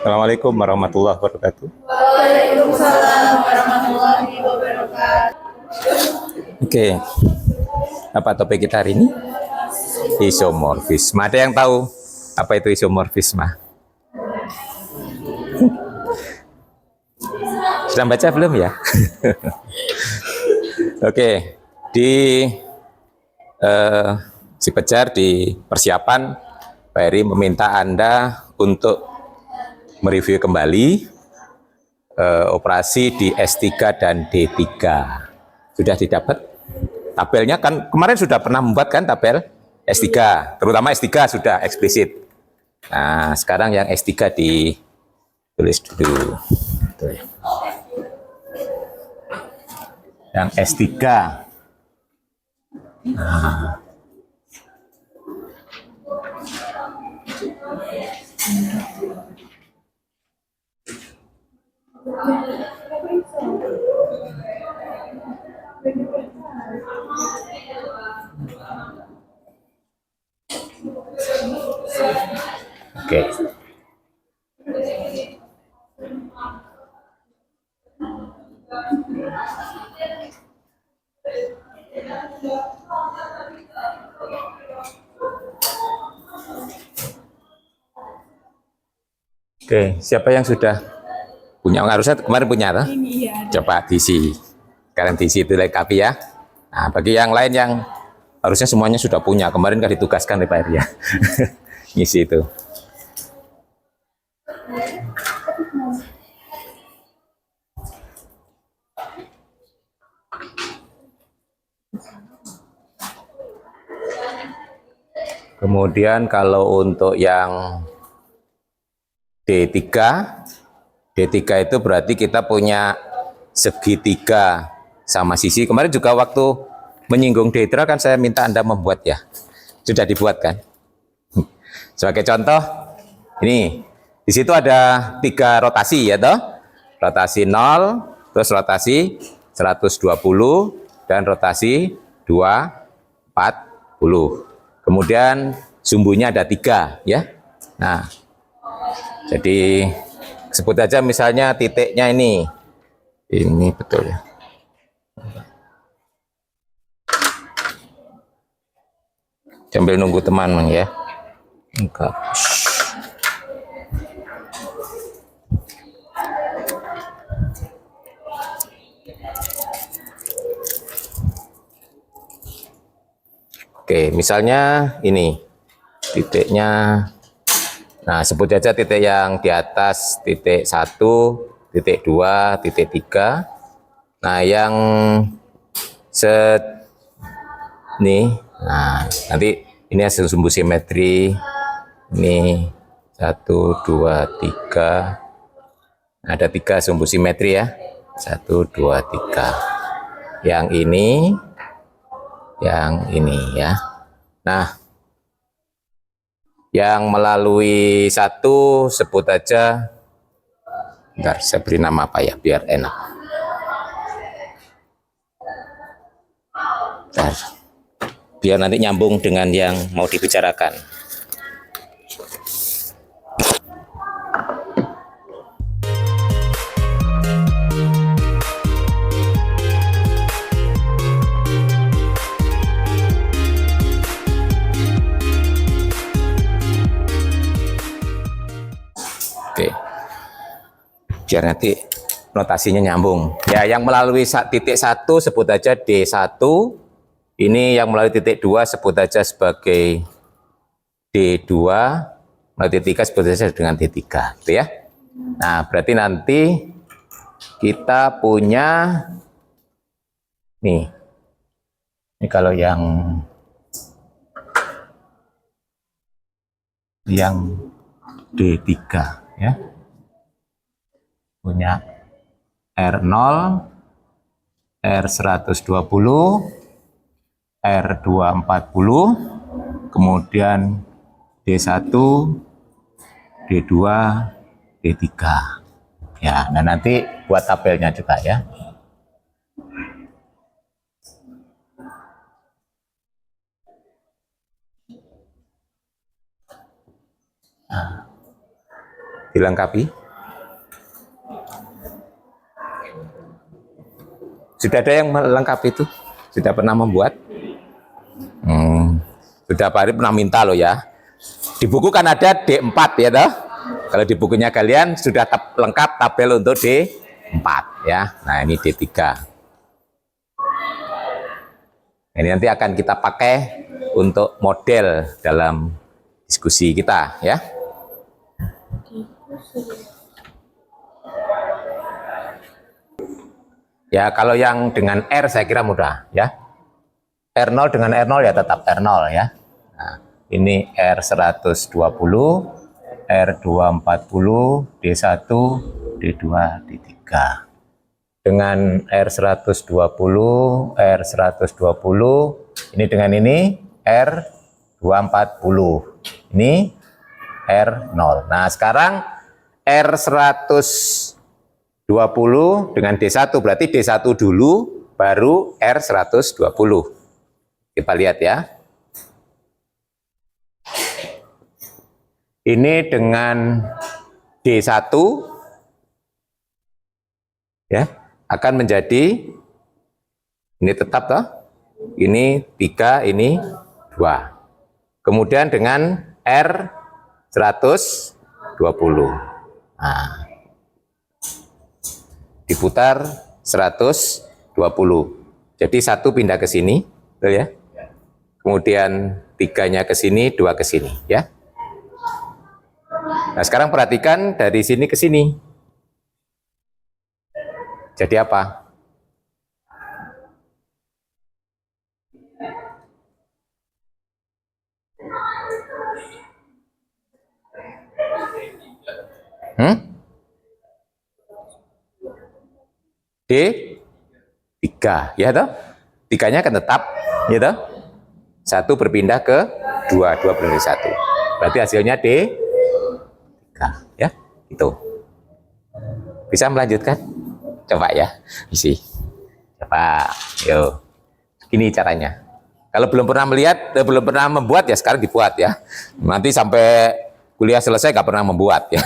Assalamualaikum warahmatullahi wabarakatuh. Waalaikumsalam warahmatullahi wabarakatuh. Oke, apa topik kita hari ini? Isomorfisme. Ada yang tahu apa itu isomorfisme? Sudah baca belum ya? Oke, di si Pejar di persiapan, Pak Heri meminta Anda untuk mereview kembali operasi di S3 dan D3. Sudah didapat? Tabelnya kan kemarin sudah pernah membuat kan tabel S3, terutama S3 sudah eksplisit. Nah, sekarang yang S3 ditulis dulu. Yang S3. Nah. Oke. Oke, siapa yang sudah punya? Harusnya kemarin punya, toh? Coba diisi. Sekarang diisi itu lagi kapi ya. Nah, bagi yang lain yang harusnya semuanya sudah punya, kemarin kan ditugaskan oleh Pak Heri ya. Ngisi itu. Kemudian kalau untuk yang D3 itu berarti kita punya segitiga sama sisi. Kemarin juga waktu menyinggung D3 kan saya minta Anda membuat ya. Sudah dibuat kan? Sebagai contoh, ini di situ ada 3 rotasi ya toh. Rotasi 0, terus rotasi 120 dan rotasi 240. Kemudian sumbunya ada 3 ya. Nah, jadi sebut aja misalnya titiknya ini betul ya. Sambil nunggu teman ya. Enggak. Oke, misalnya ini titiknya. Nah, sebut aja titik yang di atas titik 1, titik 2, titik 3. Nah, yang nih, nah nanti ini hasil sumbu simetri. Ini 1, 2, 3. Ada 3 sumbu simetri ya. 1, 2, 3. Yang ini ya. Nah, yang melalui 1 sebut aja, bentar saya beri nama apa ya biar enak. Bentar, biar nanti nyambung dengan yang mau dibicarakan. Oke, biar nanti notasinya nyambung. Ya, yang melalui titik 1 sebut aja D1. Ini yang melalui titik 2 sebut aja sebagai D2. Melalui titik 3 sebut aja dengan D3, gitu ya. Nah, berarti nanti kita punya nih. Ini kalau yang D3 ya. Punya R0, R120, R240, kemudian D1, D2, D3. Ya, nah nanti buat tabelnya juga ya. Nah, Dilengkapi. Sudah ada yang melengkapi itu? Sudah pernah membuat? Sudah Pak Ari pernah minta loh ya. Di buku kan ada D4 ya toh? Kalau di bukunya kalian sudah lengkap tabel untuk D4 ya. Nah ini D3. Ini nanti akan kita pakai untuk model dalam diskusi kita ya. Ya kalau yang dengan R saya kira mudah ya. R0 dengan R0 ya tetap R0 ya. Nah, ini R120, R240, D1, D2, D3. Dengan R120, R120, ini dengan ini R240. Ini R0. Nah, sekarang R120 dengan D1 berarti D1 dulu baru R120. Kita lihat ya. Ini dengan D1 ya, akan menjadi ini tetap toh. Ini 3, ini 2. Kemudian dengan R120. Nah, diputar 120. Jadi 1 pindah ke sini, betul ya? Kemudian 3-nya ke sini, 2 ke sini, ya. Nah, sekarang perhatikan dari sini ke sini. Jadi apa? D3, ya toh? 3-nya akan tetap, ya toh? 1 berpindah ke 2, 2 berpindah ke 1. Berarti hasilnya D3, ya. Itu. Bisa melanjutkan? Coba ya, isi. Coba, yuk. Ini caranya. Kalau belum pernah melihat, belum pernah membuat ya sekarang dibuat ya. Nanti sampai kuliah selesai nggak pernah membuat ya.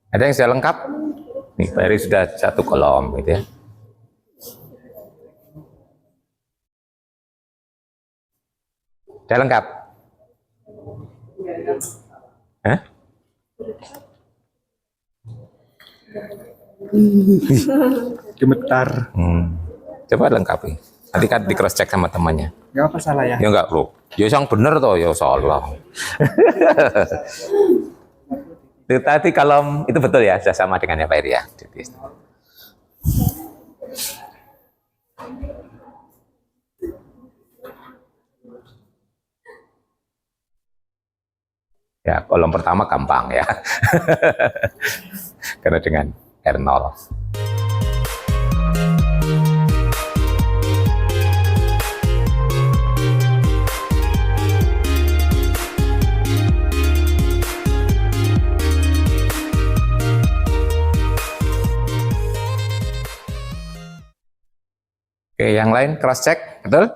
Ada yang sudah lengkap? Nih, Pak Heri sudah satu kolom gitu ya. Sudah lengkap? Hah? Gemetar. Coba lengkapi. Nanti kan di cross check sama temannya. Nggak apa salah ya? Ya enggak, Bro. Ya yang bener toh, ya salah. Itu tadi kolom itu betul ya, sudah sama dengan ya Pak Heri ya. Ya, kolom pertama gampang ya. Karena dengan R0. Oke, yang lain cross check, betul?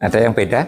Ada yang beda?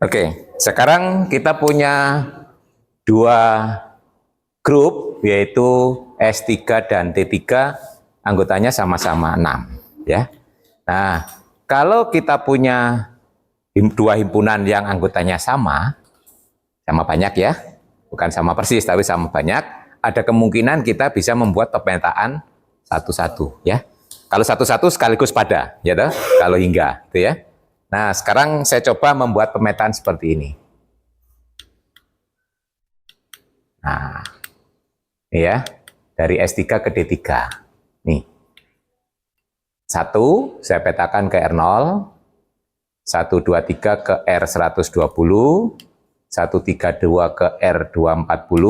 Oke, sekarang kita punya dua grup, yaitu S3 dan T3, anggotanya sama-sama 6. Ya. Nah, kalau kita punya dua himpunan yang anggotanya sama banyak ya, bukan sama persis, tapi sama banyak, ada kemungkinan kita bisa membuat pemetaan satu-satu. Ya. Kalau satu-satu sekaligus pada, ya toh? Kalau hingga, gitu ya. Nah, sekarang saya coba membuat pemetaan seperti ini. Nah, ini ya, dari S3 ke D3. Nih. 1, saya petakan ke R0, 1, 2, 3 ke R120, 1, 3, 2 ke R240,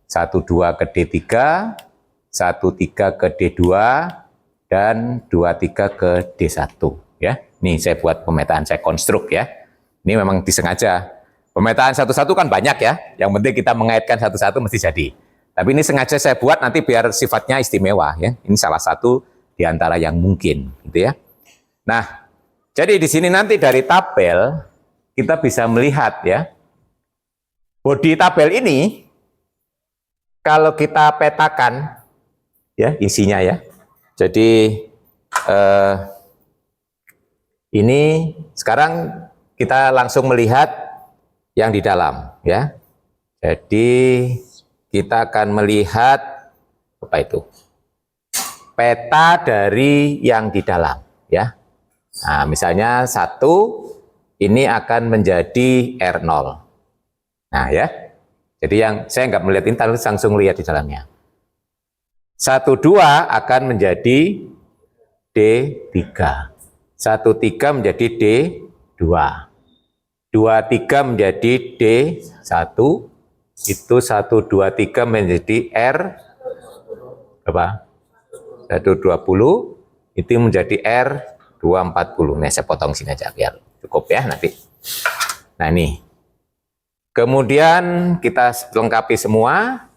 1, 2 ke D3, 1, 3 ke D2, dan 2, 3 ke D1. Ya. Nih saya buat pemetaan, saya konstruk ya. Ini memang disengaja. Pemetaan satu-satu kan banyak ya. Yang penting kita mengaitkan satu-satu mesti jadi. Tapi ini sengaja saya buat nanti biar sifatnya istimewa ya. Ini salah satu di antara yang mungkin gitu ya. Nah, jadi di sini nanti dari tabel kita bisa melihat ya. Bodi tabel ini kalau kita petakan ya isinya ya. Jadi ini sekarang kita langsung melihat yang di dalam ya. Jadi kita akan melihat apa itu? Peta dari yang di dalam ya. Nah, misalnya 1 ini akan menjadi R0. Nah ya. Jadi yang saya nggak melihat ini, langsung lihat di dalamnya. 1, 2 akan menjadi D3. 1, 3 menjadi D2, 2, 3 menjadi D1, itu 1, 2, 3 menjadi R berapa? 120, itu menjadi R240. Nah, saya potong sini aja biar cukup ya nanti. Nah ini, kemudian kita lengkapi semua.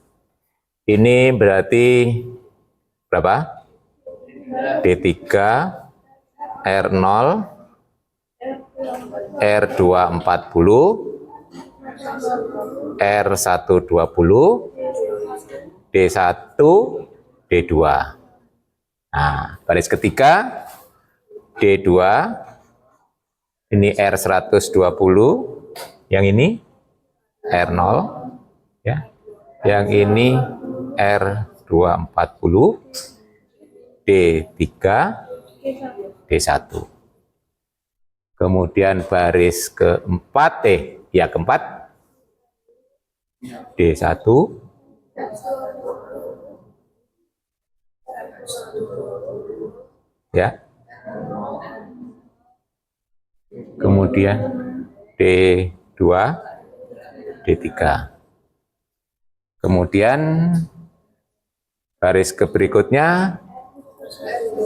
Ini berarti berapa? D3, R0, R240, R120, D1, D2. Nah, baris ketiga, D2, Ini R120, yang ini R0, ya. Yang ini R240, D3, D1. Kemudian baris keempat, keempat, D1, ya. Kemudian D2, D3. Kemudian baris berikutnya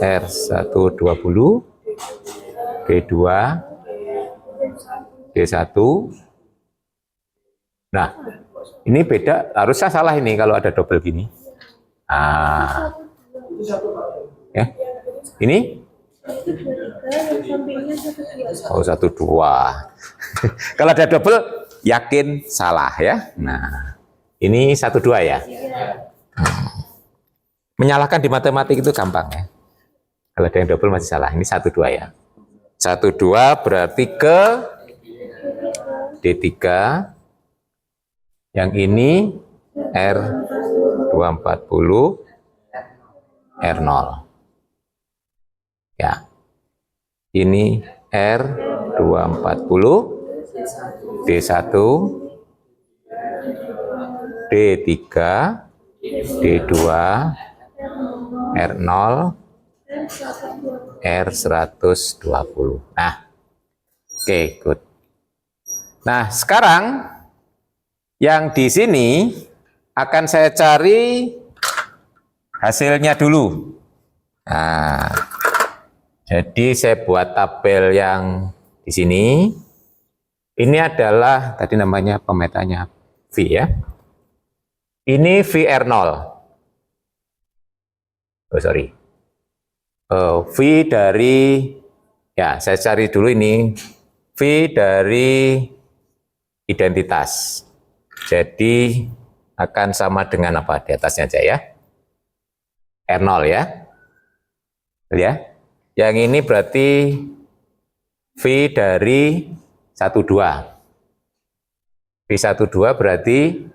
R120, D2, D1. Nah, ini beda, harusnya salah ini kalau ada double gini. Ya. Ini? Oh, 1, 2. Kalau ada double, yakin salah ya. Nah, ini 1, 2 ya. Menyalahkan di matematik itu gampang ya. Kalau ada yang double masih salah. Ini 1, 2 ya. 1, 2 berarti ke D3. Yang ini R240, R0. Ya. Ini R240, D1, D3, D2, R0, R120. Nah, oke, good. Nah, sekarang yang di sini akan saya cari hasilnya dulu. Nah, jadi saya buat tabel yang di sini. Ini adalah tadi namanya pemetanya V ya. Ini VR0. Oh sorry. V dari, ya saya cari dulu ini V dari identitas. Jadi akan sama dengan apa? Di atasnya aja ya. R0 ya. Ya. Yang ini berarti V dari 12. V12 berarti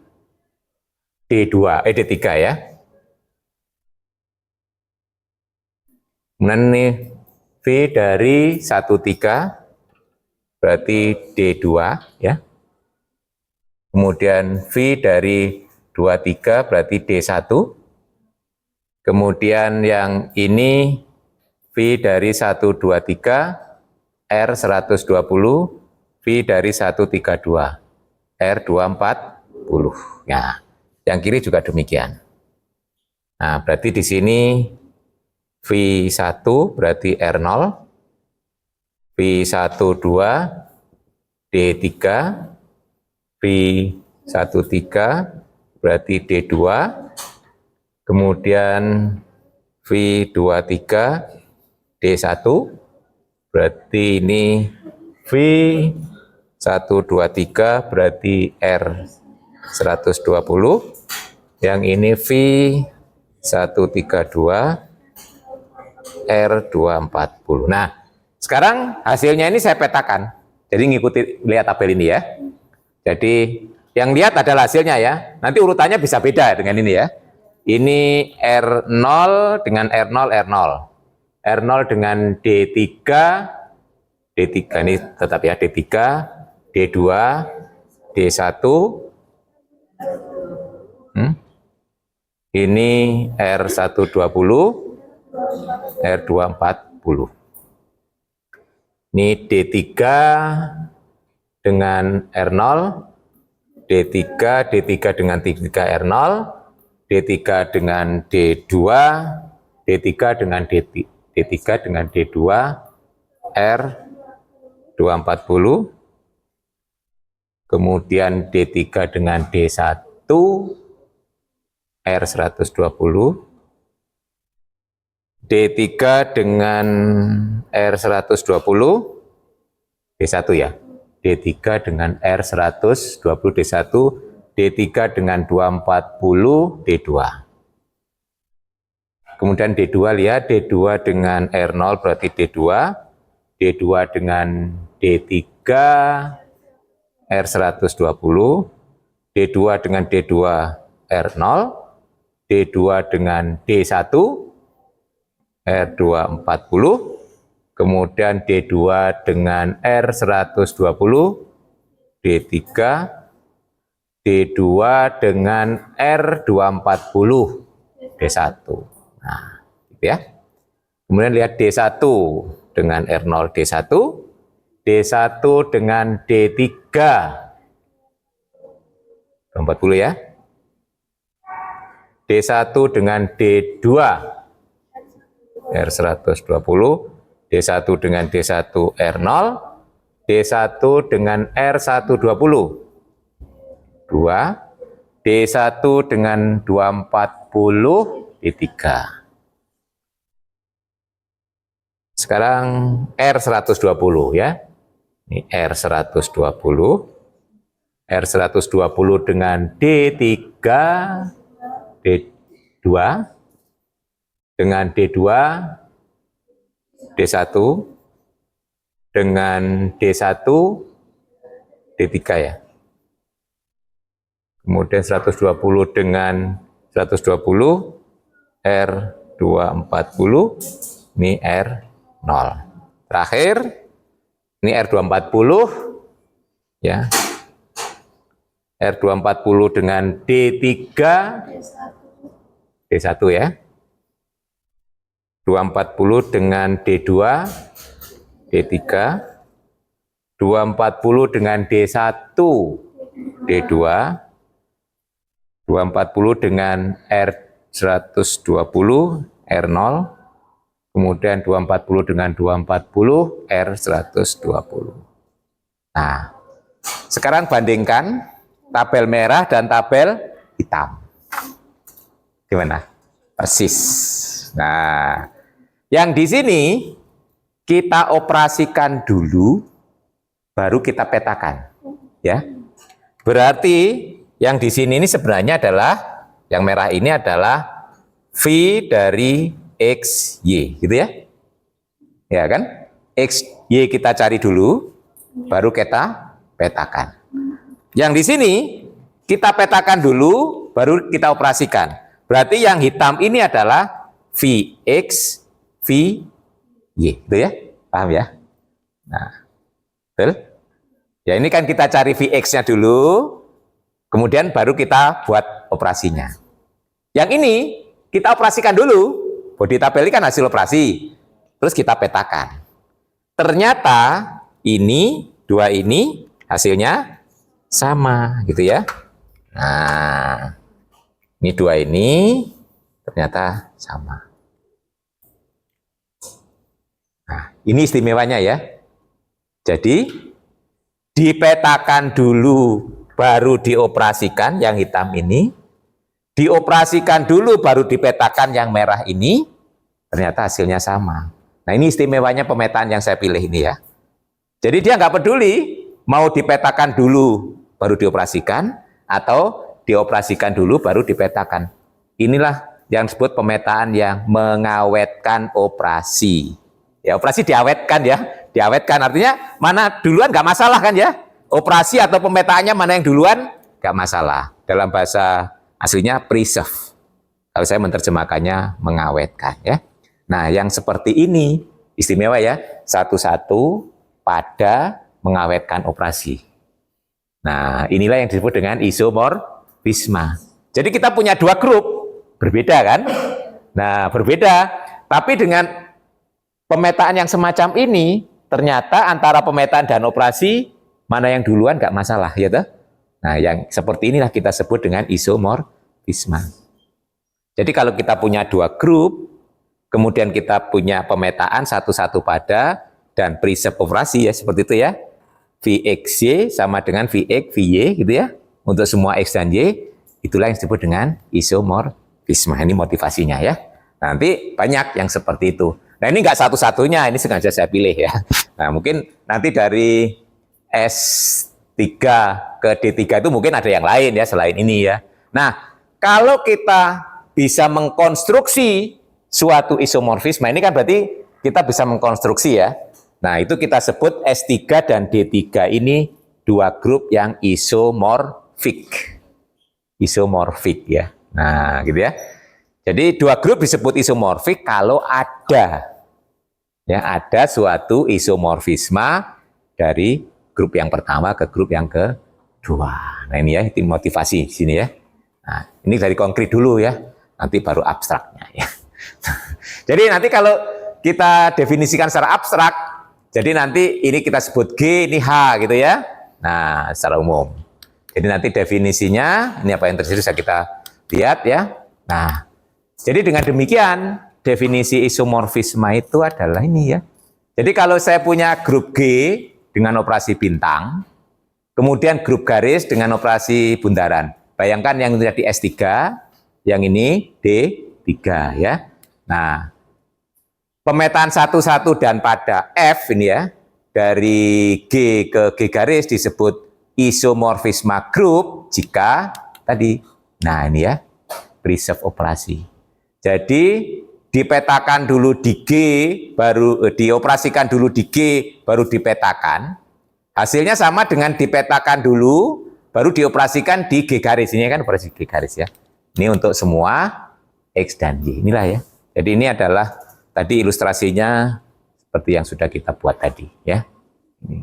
D3 ya. Kemudian ini V dari 13 berarti D2 ya. Kemudian V dari 23 berarti D1. Kemudian yang ini V dari 123 R120, V dari 132 R240. Nah, yang kiri juga demikian. Nah, berarti di sini V1 berarti R0, V12 D3, V13 berarti D2, kemudian V23 D1, berarti ini V123 berarti R120, yang ini V132 R240. Nah, sekarang hasilnya ini saya petakan. Jadi ngikuti, lihat tabel ini ya. Jadi yang lihat adalah hasilnya ya. Nanti urutannya bisa beda dengan ini ya. Ini R0 dengan R0, R0. R0 dengan D3, D3 ini tetap ya, D3, D2, D1. Ini R120, R240. Ini D3 dengan R0, D3, D3 dengan 3 R0, D3 dengan D2, D3 dengan D3 dengan D2, R240, kemudian D3 dengan D1, R120, D3 dengan R120, D1 ya, D3 dengan R120, D1, D3 dengan 240, D2. Kemudian D2 lihat, D2 dengan R0 berarti D2, D2 dengan D3 R120, D2 dengan D2 R0, D2 dengan D1 R240, kemudian D2 dengan R120, D3, D2 dengan R240, D1. Nah, gitu ya. Kemudian lihat D1 dengan R0, D1, D1 dengan D3, 240 ya. D1 dengan D2, R120, D1 dengan D1 R0, D1 dengan R120, 2, D1 dengan 240, D3. Sekarang R120 ya. Ini R120. R120 dengan D3, D2, dengan D2, D1, dengan D1, D3 ya. Kemudian 120 dengan 120, R240, ini R0. Terakhir, ini R240, ya. R240 dengan D3, D1 ya. 240 dengan D2, D3, 240 dengan D1, D2, 240 dengan R120, R0, kemudian 240 dengan 240, R120. Nah, sekarang bandingkan tabel merah dan tabel hitam. Gimana? Persis. Nah, yang di sini kita operasikan dulu, baru kita petakan, ya. Berarti yang di sini ini sebenarnya adalah yang merah ini adalah V dari X, Y, gitu ya. Ya kan? X, Y kita cari dulu, baru kita petakan. Yang di sini kita petakan dulu, baru kita operasikan. Berarti yang hitam ini adalah Vx, Vy, gitu ya. Paham ya? Nah, betul? Ya ini kan kita cari Vx-nya dulu, kemudian baru kita buat operasinya. Yang ini kita operasikan dulu. Bodi tabel ini kan hasil operasi. Terus kita petakan. Ternyata ini, dua ini hasilnya sama gitu ya. Nah, ini dua ini ternyata sama. Nah, ini istimewanya ya. Jadi dipetakan dulu baru dioperasikan yang hitam ini. Dioperasikan dulu baru dipetakan yang merah ini. Ternyata hasilnya sama. Nah, ini istimewanya pemetaan yang saya pilih ini ya. Jadi dia nggak peduli mau dipetakan dulu baru dioperasikan atau dioperasikan dulu baru dipetakan. Inilah yang disebut pemetaan yang mengawetkan operasi. Ya, operasi diawetkan ya. Diawetkan artinya mana duluan nggak masalah kan ya. Operasi atau pemetaannya mana yang duluan nggak masalah. Dalam bahasa aslinya preserve. Kalau saya menerjemahkannya mengawetkan ya. Nah, yang seperti ini istimewa ya. Satu-satu pada mengawetkan operasi. Nah, inilah yang disebut dengan isomorfisme. Jadi kita punya dua grup, berbeda kan? Nah, berbeda, tapi dengan pemetaan yang semacam ini, ternyata antara pemetaan dan operasi, mana yang duluan nggak masalah, ya toh? Nah, yang seperti inilah kita sebut dengan isomorfisme. Jadi kalau kita punya dua grup, kemudian kita punya pemetaan satu-satu pada, dan preserve operasi ya, seperti itu ya. Vxy sama dengan Vx, Vy gitu ya. Untuk semua X dan Y, itulah yang disebut dengan isomorfisme. Ini motivasinya ya. Nanti banyak yang seperti itu. Nah ini nggak satu-satunya, ini sengaja saya pilih ya. Nah mungkin nanti dari S3 ke D3 itu mungkin ada yang lain ya, selain ini ya. Nah kalau kita bisa mengkonstruksi suatu isomorfisme, ini kan berarti kita bisa mengkonstruksi ya. Nah, itu kita sebut S3 dan D3 ini dua grup yang isomorfik. Isomorfik ya. Nah, gitu ya. Jadi dua grup disebut isomorfik kalau ada suatu isomorfisma dari grup yang pertama ke grup yang kedua. Nah, ini ya, itu motivasi di sini ya. Nah, ini dari konkret dulu ya. Nanti baru abstraknya ya. Jadi nanti kalau kita definisikan secara abstrak, jadi nanti ini kita sebut G, ini H gitu ya. Nah, secara umum. Jadi nanti definisinya, ini apa yang terjadi bisa kita lihat ya. Nah, jadi dengan demikian, definisi isomorfisme itu adalah ini ya. Jadi kalau saya punya grup G dengan operasi bintang, kemudian grup garis dengan operasi bundaran. Bayangkan yang tadi S3, yang ini D3 ya. Nah, pemetaan 1, 1 dan pada F ini ya, dari G ke G garis disebut isomorfisme grup jika tadi, nah ini ya, preserve operasi. Jadi dipetakan dulu di G, baru dioperasikan dulu di G, baru dipetakan. Hasilnya sama dengan dipetakan dulu, baru dioperasikan di G garis. Ini kan operasi G garis ya. Ini untuk semua X dan Y. Inilah ya. Jadi ini adalah tadi ilustrasinya seperti yang sudah kita buat tadi ya. Ini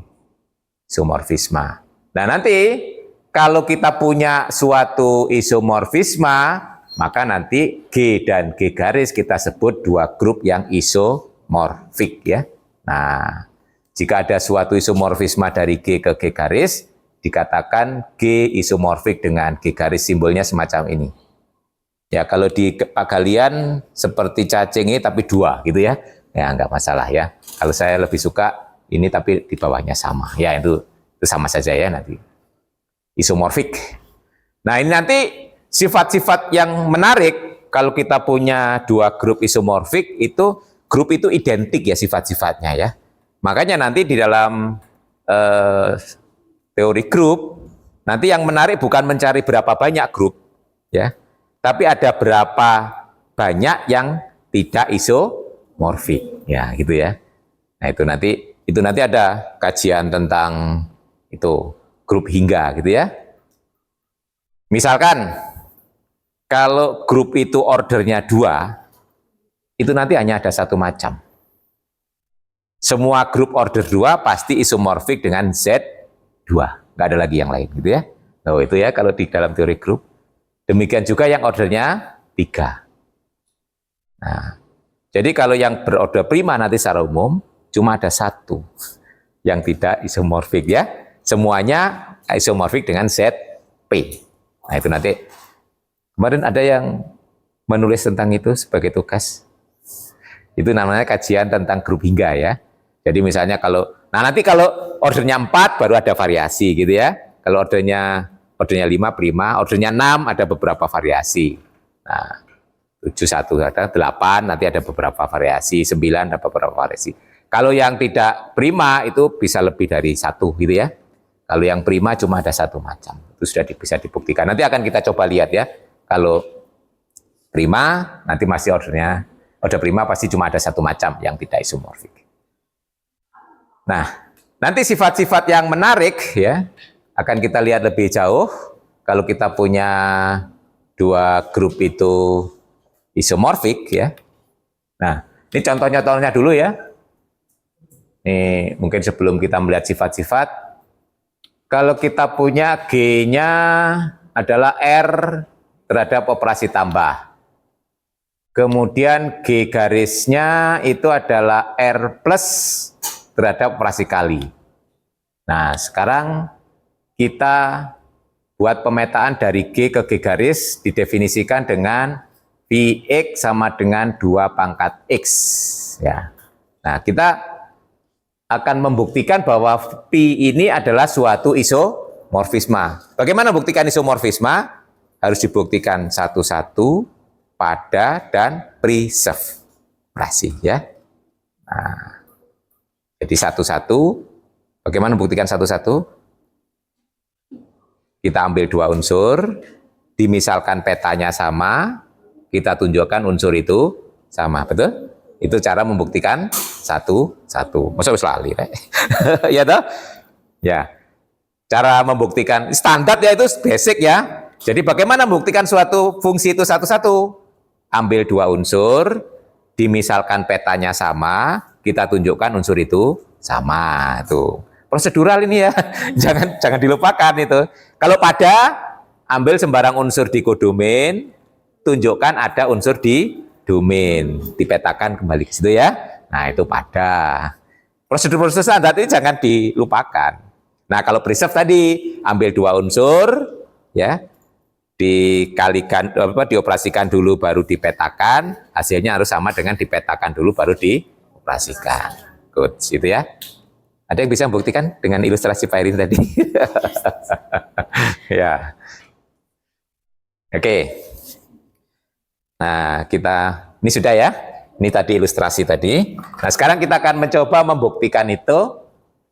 isomorfisme. Nah nanti kalau kita punya suatu isomorfisme, maka nanti G dan G garis kita sebut dua grup yang isomorfik ya. Nah, jika ada suatu isomorfisme dari G ke G garis, dikatakan G isomorfik dengan G garis, simbolnya semacam ini. Ya, kalau di kalian seperti cacing ini tapi dua gitu ya. Ya, enggak masalah ya. Kalau saya lebih suka ini tapi di bawahnya sama. Ya, itu sama saja ya nanti. Isomorfik. Nah, ini nanti sifat-sifat yang menarik kalau kita punya dua grup isomorfik itu grup itu identik ya sifat-sifatnya ya. Makanya nanti di dalam teori grup nanti yang menarik bukan mencari berapa banyak grup ya, tapi ada berapa banyak yang tidak isomorfik ya gitu ya. Nah, itu nanti ada kajian tentang itu grup hingga gitu ya. Misalkan kalau grup itu ordernya 2, itu nanti hanya ada satu macam. Semua grup order 2 pasti isomorfik dengan Z2. Nggak ada lagi yang lain gitu ya. Nah, itu ya kalau di dalam teori grup. Demikian juga yang ordernya 3. Nah, jadi kalau yang berorder prima nanti secara umum cuma ada satu yang tidak isomorfik ya. Semuanya isomorfik dengan ZP. Nah, itu nanti kemarin ada yang menulis tentang itu sebagai tugas. Itu namanya kajian tentang grup hingga ya. Jadi misalnya nanti kalau ordernya 4 baru ada variasi gitu ya. Kalau ordernya 5 prima, ordernya 6 ada beberapa variasi. Nah, 7, 1 ada 8 nanti ada beberapa variasi, 9 ada beberapa variasi. Kalau yang tidak prima itu bisa lebih dari 1 gitu ya. Kalau yang prima cuma ada satu macam. Itu sudah bisa dibuktikan. Nanti akan kita coba lihat ya. Kalau prima nanti masih order prima pasti cuma ada satu macam yang tidak isomorfik. Nah, nanti sifat-sifat yang menarik ya akan kita lihat lebih jauh kalau kita punya dua grup itu isomorfik ya. Nah, ini contoh-contohnya dulu ya. Ini mungkin sebelum kita melihat sifat-sifat, kalau kita punya G-nya adalah R terhadap operasi tambah. Kemudian G garisnya itu adalah R plus terhadap operasi kali. Nah, sekarang kita buat pemetaan dari G ke G garis didefinisikan dengan Px sama dengan 2 pangkat X. Ya. Nah, kita akan membuktikan bahwa Pi ini adalah suatu isomorfisme. Bagaimana buktikan isomorfisme? Harus dibuktikan satu-satu, pada, dan preserve operasi ya. Nah, jadi satu-satu, bagaimana buktikan satu-satu? Kita ambil dua unsur, dimisalkan petanya sama, kita tunjukkan unsur itu sama, betul? Itu cara membuktikan satu. Masa wis lali, Rek? Ya toh? Ya. Cara membuktikan standar ya itu basic ya. Jadi bagaimana membuktikan suatu fungsi itu satu-satu? Ambil dua unsur, dimisalkan petanya sama, kita tunjukkan unsur itu sama. Tuh. Prosedural ini ya. Jangan dilupakan itu. Kalau pada, ambil sembarang unsur di kodomain, tunjukkan ada unsur di domain, dipetakan kembali ke situ ya. Nah, itu pada. Prosedur-prosedur standar ini jangan dilupakan. Nah, kalau preserve tadi, ambil dua unsur, ya, dikalikan, dioperasikan dulu baru dipetakan, hasilnya harus sama dengan dipetakan dulu baru dioperasikan. Good, gitu ya. Ada yang bisa membuktikan dengan ilustrasi Pak Irin tadi? Ya. Oke. Nah, ini sudah ya. Ini tadi ilustrasi tadi. Nah, sekarang kita akan mencoba membuktikan itu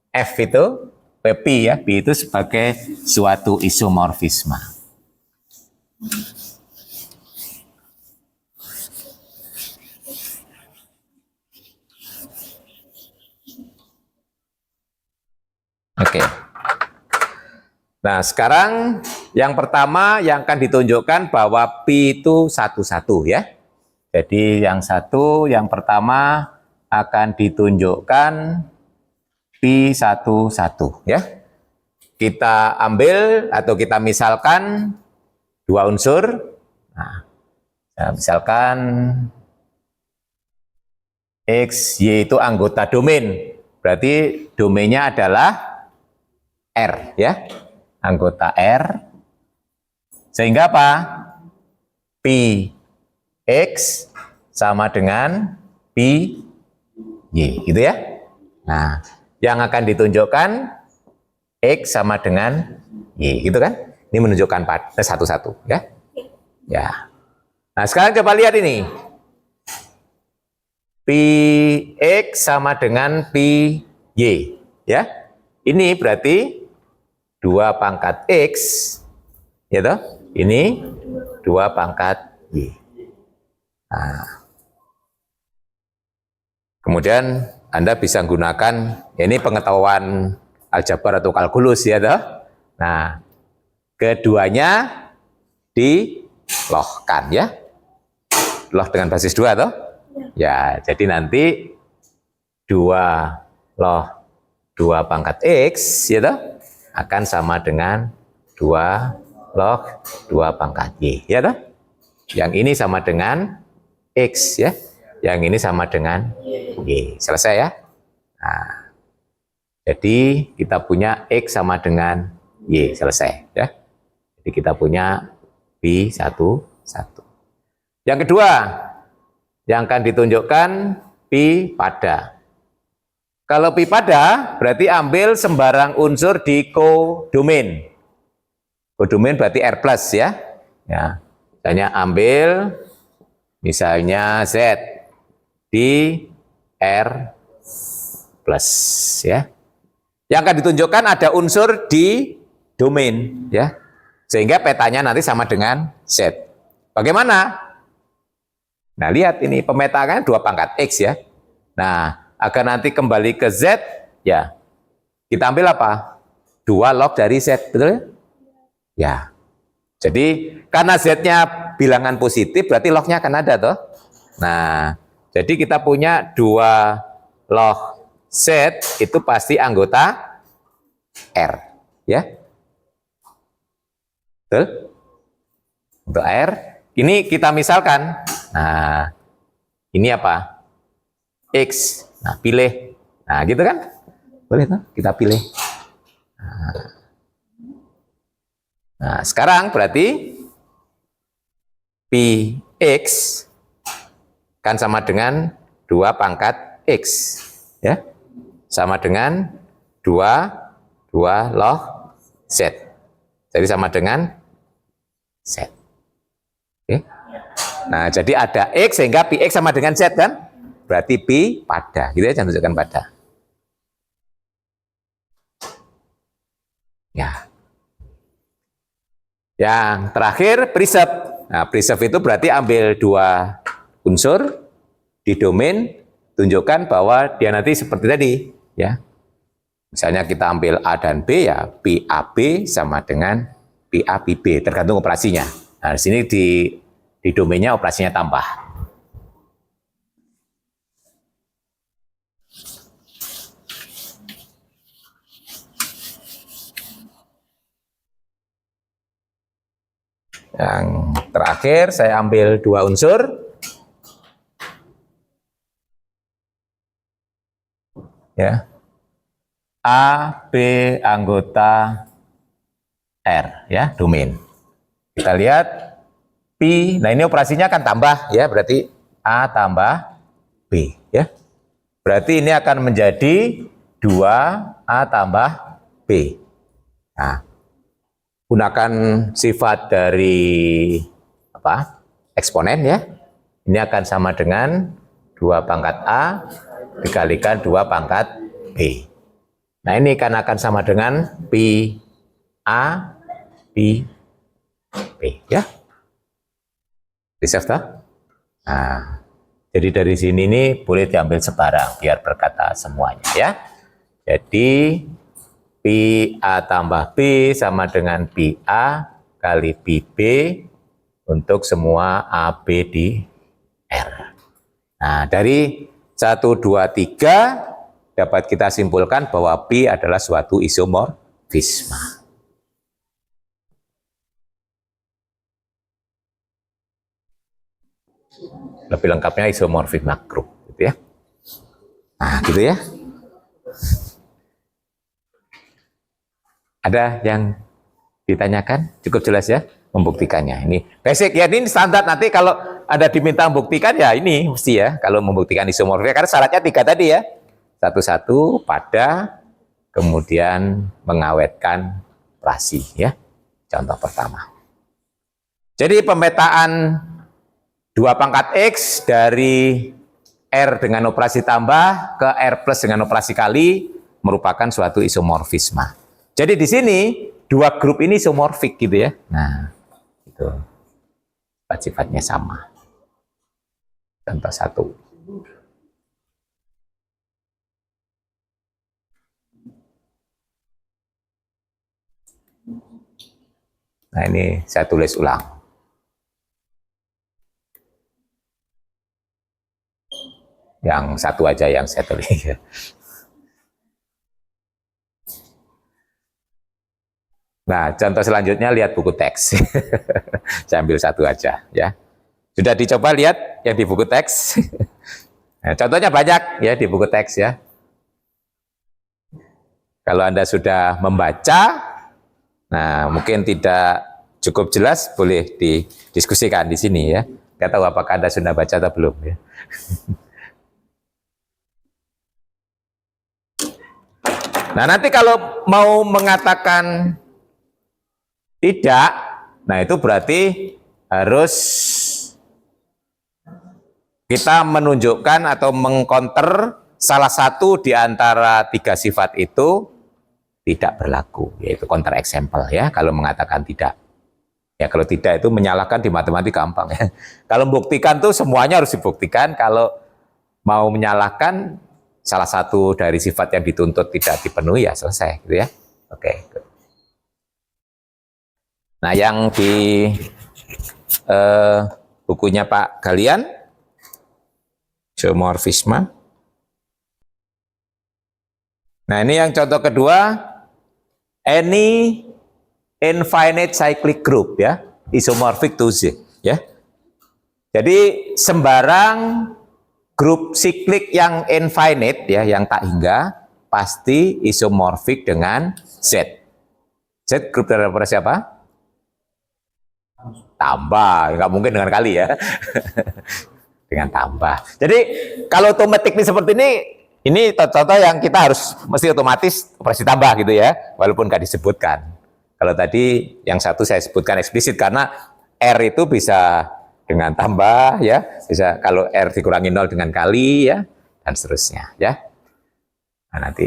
F itu P ya, P itu sebagai suatu isomorfisme. Oke. Nah, sekarang yang pertama yang akan ditunjukkan bahwa P itu satu-satu ya. Jadi yang pertama akan ditunjukkan P satu-satu ya. Kita ambil atau kita misalkan dua unsur. Nah, misalkan X, Y itu anggota domain. Berarti domainnya adalah R ya. Anggota R, sehingga apa? P X sama dengan P Y, gitu ya. Nah, yang akan ditunjukkan X sama dengan Y, gitu kan? Ini menunjukkan pada satu-satu, ya. Ya. Nah, sekarang coba lihat ini. P X sama dengan P Y, ya. Ini berarti 2 pangkat X, ya toh? Ini 2 pangkat Y. Nah, kemudian Anda bisa gunakan, ya ini pengetahuan aljabar atau kalkulus, ya toh? Nah, keduanya dilohkan, ya. Loh dengan basis 2, toh? Ya, jadi nanti 2 loh 2 pangkat X, ya toh? Akan sama dengan 2 log 2 pangkat Y, ya toh? Yang ini sama dengan X, ya. Yang ini sama dengan Y. Selesai ya? Nah, jadi kita punya X sama dengan Y, selesai ya. Jadi kita punya P satu. Yang kedua, yang akan ditunjukkan P pada. Kalau P pada, berarti ambil sembarang unsur di kodomain. Kodomain berarti R plus ya. Ya. Misalnya ambil, misalnya Z di R plus ya. Yang akan ditunjukkan ada unsur di domain ya. Sehingga petanya nanti sama dengan Z. Bagaimana? Nah, lihat ini pemetaannya 2 pangkat X ya. Nah, agar nanti kembali ke Z, ya kita ambil apa? 2 log dari Z, betul? Ya. Jadi karena Z-nya bilangan positif, berarti log-nya akan ada toh. Nah, jadi kita punya 2 log Z itu pasti anggota R, ya. Betul? Untuk R, ini kita misalkan. Nah, ini apa? X. Nah, pilih. Nah, gitu kan? Boleh tuh, kita pilih. Nah, sekarang berarti Px kan sama dengan 2 pangkat X. Ya. Sama dengan 2 log Z. Jadi sama dengan Z. Oke. Nah, jadi ada X sehingga Px sama dengan Z kan? Berarti P pada, gitu ya, jangan tunjukkan pada. Ya. Yang terakhir, preserve. Nah, preserve itu berarti ambil 2 unsur di domain, tunjukkan bahwa dia nanti seperti tadi, ya. Misalnya kita ambil A dan B, ya PAB sama dengan PABB, tergantung operasinya. Nah, di sini di domainnya operasinya tambah. Yang terakhir saya ambil 2 unsur. Ya. A, B anggota R, ya, domain. Kita lihat P, nah ini operasinya akan tambah, ya, berarti A tambah B, ya. Berarti ini akan menjadi 2A tambah B. Nah, gunakan sifat dari eksponen, ya. Ini akan sama dengan 2 pangkat A dikalikan 2 pangkat B. Nah, ini akan sama dengan Pi A Pi B, ya. Bisa, nah, jadi dari sini ini boleh diambil sebarang biar berkata semuanya, ya. Jadi Pi A tambah B sama dengan Pi A kali Pi B untuk semua AB di R. Nah, dari 1, 2, 3 dapat kita simpulkan bahwa Pi adalah suatu isomorfisme. Lebih lengkapnya isomorfisme grup, gitu ya. Nah, gitu ya. Ada yang ditanyakan? Cukup jelas ya membuktikannya. Ini basic ya, ini standar. Nanti kalau ada diminta membuktikan ya ini mesti ya, kalau membuktikan isomorfisme, karena syaratnya 3 tadi ya. Satu-satu pada, kemudian mengawetkan operasi, ya. Contoh pertama. Jadi pemetaan 2 pangkat X dari R dengan operasi tambah ke R plus dengan operasi kali merupakan suatu isomorfisme. Jadi di sini 2 grup ini isomorfik gitu ya. Nah, itu sifat-sifatnya sama. Contoh 1. Nah, ini saya tulis ulang. Yang satu aja yang saya tulis. Nah, contoh selanjutnya lihat buku teks. Saya ambil satu aja, ya. Sudah dicoba lihat yang di buku teks? Nah, contohnya banyak ya di buku teks ya. Kalau Anda sudah membaca, nah mungkin tidak cukup jelas, boleh didiskusikan di sini ya. Tidak tahu apakah Anda sudah baca atau belum ya. Nah, nanti kalau mau mengatakan tidak, nah itu berarti harus kita menunjukkan atau mengcounter salah satu di antara 3 sifat itu tidak berlaku, yaitu counter example ya, kalau mengatakan tidak. Ya, kalau tidak itu menyalahkan di matematika gampang ya. Kalau membuktikan tuh semuanya harus dibuktikan, kalau mau menyalahkan salah satu dari sifat yang dituntut tidak dipenuhi ya selesai gitu ya. Oke. Nah, yang di bukunya Pak Galian, isomorfisme. Nah, ini yang contoh kedua, any infinite cyclic group ya, isomorphic to Z ya. Jadi sembarang grup siklik yang infinite ya, yang tak hingga, pasti isomorfik dengan Z. Z grup dari operasi apa? Tambah, nggak mungkin dengan kali ya. Dengan tambah. Jadi kalau otomatik seperti ini contoh yang kita harus mesti otomatis operasi tambah gitu ya, walaupun nggak disebutkan. Kalau tadi yang satu saya sebutkan eksplisit karena R itu bisa dengan tambah ya, bisa kalau R dikurangi 0 dengan kali ya, dan seterusnya ya. Nah, nanti.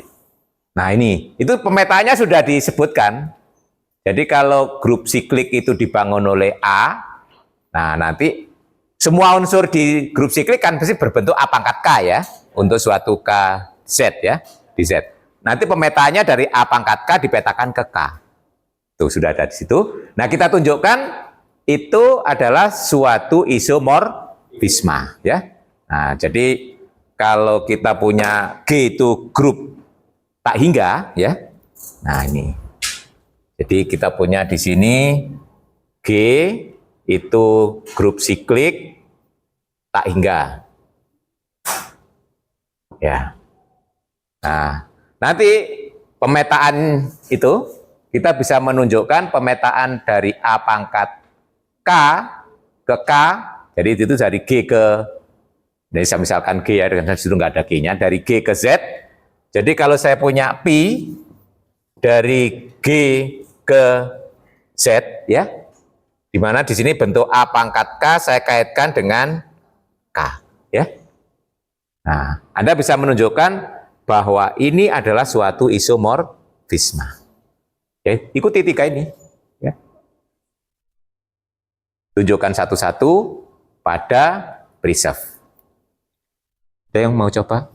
Nah, ini itu pemetaannya sudah disebutkan. Jadi kalau grup siklik itu dibangun oleh A, nah nanti semua unsur di grup siklik kan pasti berbentuk A pangkat K ya, untuk suatu K Z ya, di Z. Nanti pemetaannya dari A pangkat K dipetakan ke K. Tuh, sudah ada di situ. Nah, kita tunjukkan itu adalah suatu isomorfisme ya. Nah, jadi kalau kita punya G itu grup tak hingga ya. Nah, ini. Jadi kita punya di sini G itu grup siklik tak hingga. Ya. Nah, nanti pemetaan itu kita bisa menunjukkan pemetaan dari A pangkat K ke K, jadi itu dari G ke, jadi saya misalkan G ya, dengan situ nggak ada G-nya, dari G ke Z. Jadi kalau saya punya pi dari G ke Z ya, di mana di sini bentuk A pangkat K saya kaitkan dengan K ya. Nah, Anda bisa menunjukkan bahwa ini adalah suatu isomorfisme. Ya, ikuti tiga ini. Ya. Tunjukkan satu-satu pada preserve. Ada yang mau coba?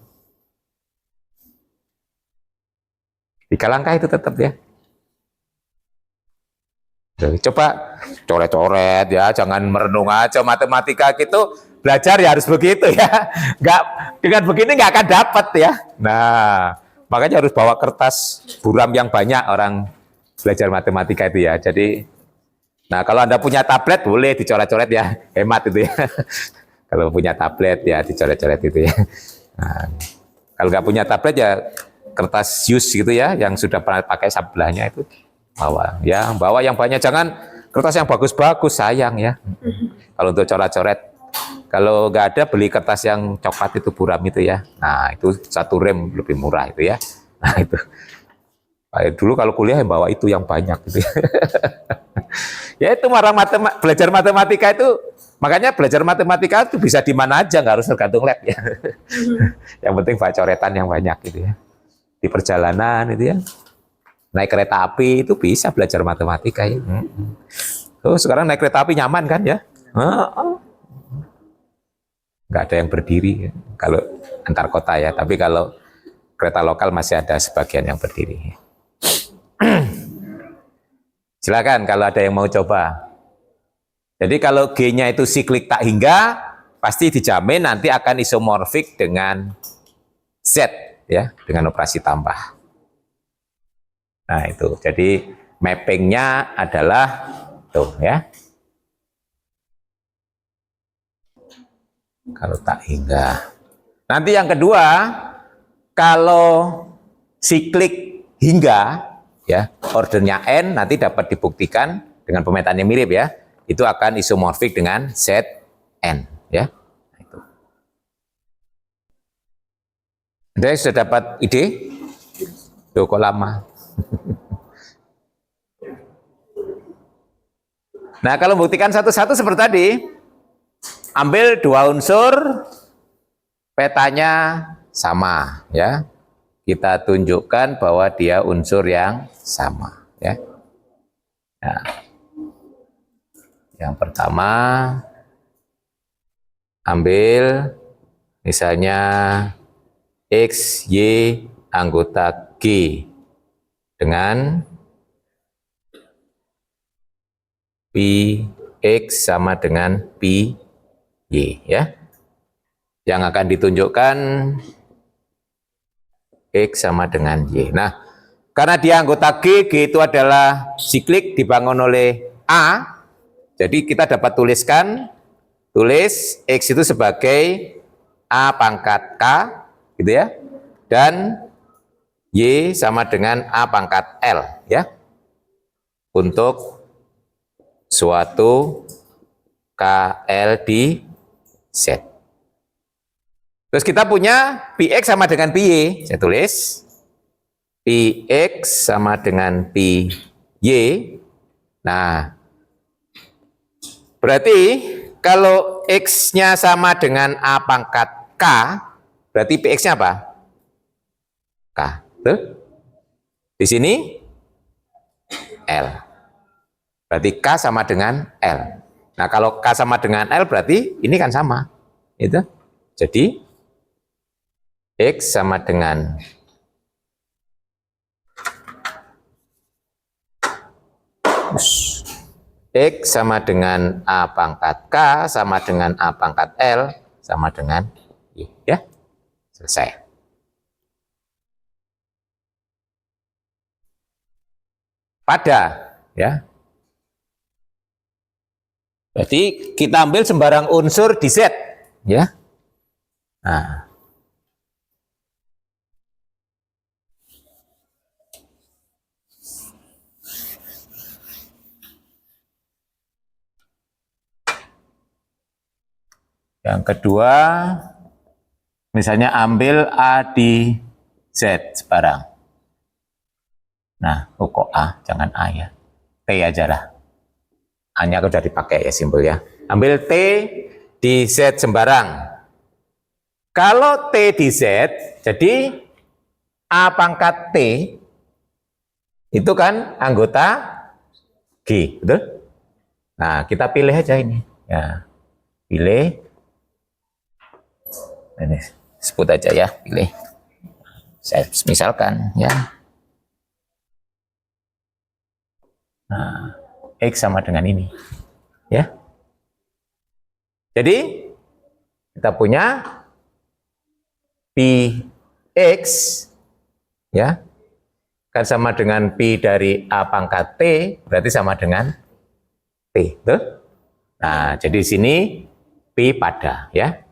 3 langkah itu tetap ya. Coba coret-coret ya, jangan merenung aja matematika gitu. Belajar ya harus begitu ya. Nggak, dengan begini nggak akan dapat ya. Nah, makanya harus bawa kertas buram yang banyak orang belajar matematika itu ya. Jadi, nah kalau Anda punya tablet boleh dicoret-coret ya, hemat itu ya. Kalau punya tablet ya dicoret-coret itu ya. Nah, kalau nggak punya tablet ya kertas use gitu ya, yang sudah pernah pakai sebelahnya itu bawa. Ya, bawa yang banyak, jangan kertas yang bagus-bagus, sayang ya. Kalau untuk coret-coret, kalau nggak ada beli kertas yang coklat itu buram itu ya. Nah itu 1 rem lebih murah itu ya. Nah itu. Dulu kalau kuliah yang bawa itu yang banyak gitu ya. Ya itu orang belajar matematika itu, makanya belajar matematika itu bisa di mana aja, nggak harus tergantung lab ya. Yang penting baca coretan yang banyak gitu ya. Di perjalanan itu ya. Naik kereta api itu bisa belajar matematika ya. Tuh sekarang naik kereta api nyaman kan ya. Nggak ada yang berdiri ya. Kalau antar kota ya, tapi kalau kereta lokal masih ada sebagian yang berdiri. Silakan kalau ada yang mau coba. Jadi kalau G-nya itu siklik tak hingga, pasti dijamin nanti akan isomorfik dengan Z ya, dengan operasi tambah. Nah itu, jadi mappingnya adalah tuh ya. Kalau tak hingga. Nanti yang kedua, kalau siklik hingga ya, ordernya n nanti dapat dibuktikan dengan pemetaan yang mirip ya. Itu akan isomorfik dengan Zn ya. Itu. Anda sudah dapat ide? Tuh kok lama. Nah, kalau membuktikan satu-satu seperti tadi, ambil 2 unsur, petanya sama ya. Kita tunjukkan bahwa dia unsur yang sama ya. Nah, yang pertama ambil misalnya X, Y anggota G dengan Pi X sama dengan Pi Y ya. Yang akan ditunjukkan X sama dengan Y. Nah, karena dia anggota G, G itu adalah siklik dibangun oleh A, jadi kita dapat tulis X itu sebagai A pangkat K, gitu ya, dan Y sama dengan A pangkat L, ya, untuk suatu KL di Z. Terus kita punya Px sama dengan Py, saya tulis Px sama dengan Py. Nah, berarti kalau X-nya sama dengan A pangkat K, berarti Px-nya apa? K. Tuh. Di sini L. Berarti K sama dengan L. Nah, kalau K sama dengan L berarti ini kan sama. Itu. Jadi X sama dengan X sama dengan A pangkat K sama dengan A pangkat L sama dengan Y. Ya, selesai. Pada, ya. Jadi kita ambil sembarang unsur di Z, ya. Nah. Yang kedua, misalnya ambil A di Z sebarang. Nah, kok A, jangan A ya. T aja lah. A-nya sudah dipakai ya, simbol ya. Ambil T di Z sembarang. Kalau T di Z, jadi A pangkat T itu kan anggota G, betul? Nah, kita pilih aja ini. Ya, pilih. Ini sebut aja ya, pilih. Saya misalkan ya. Nah, X sama dengan ini. Ya. Jadi kita punya Px ya kan sama dengan Pi dari A pangkat T, berarti sama dengan T. Betul? Nah, jadi di sini Pi pada ya.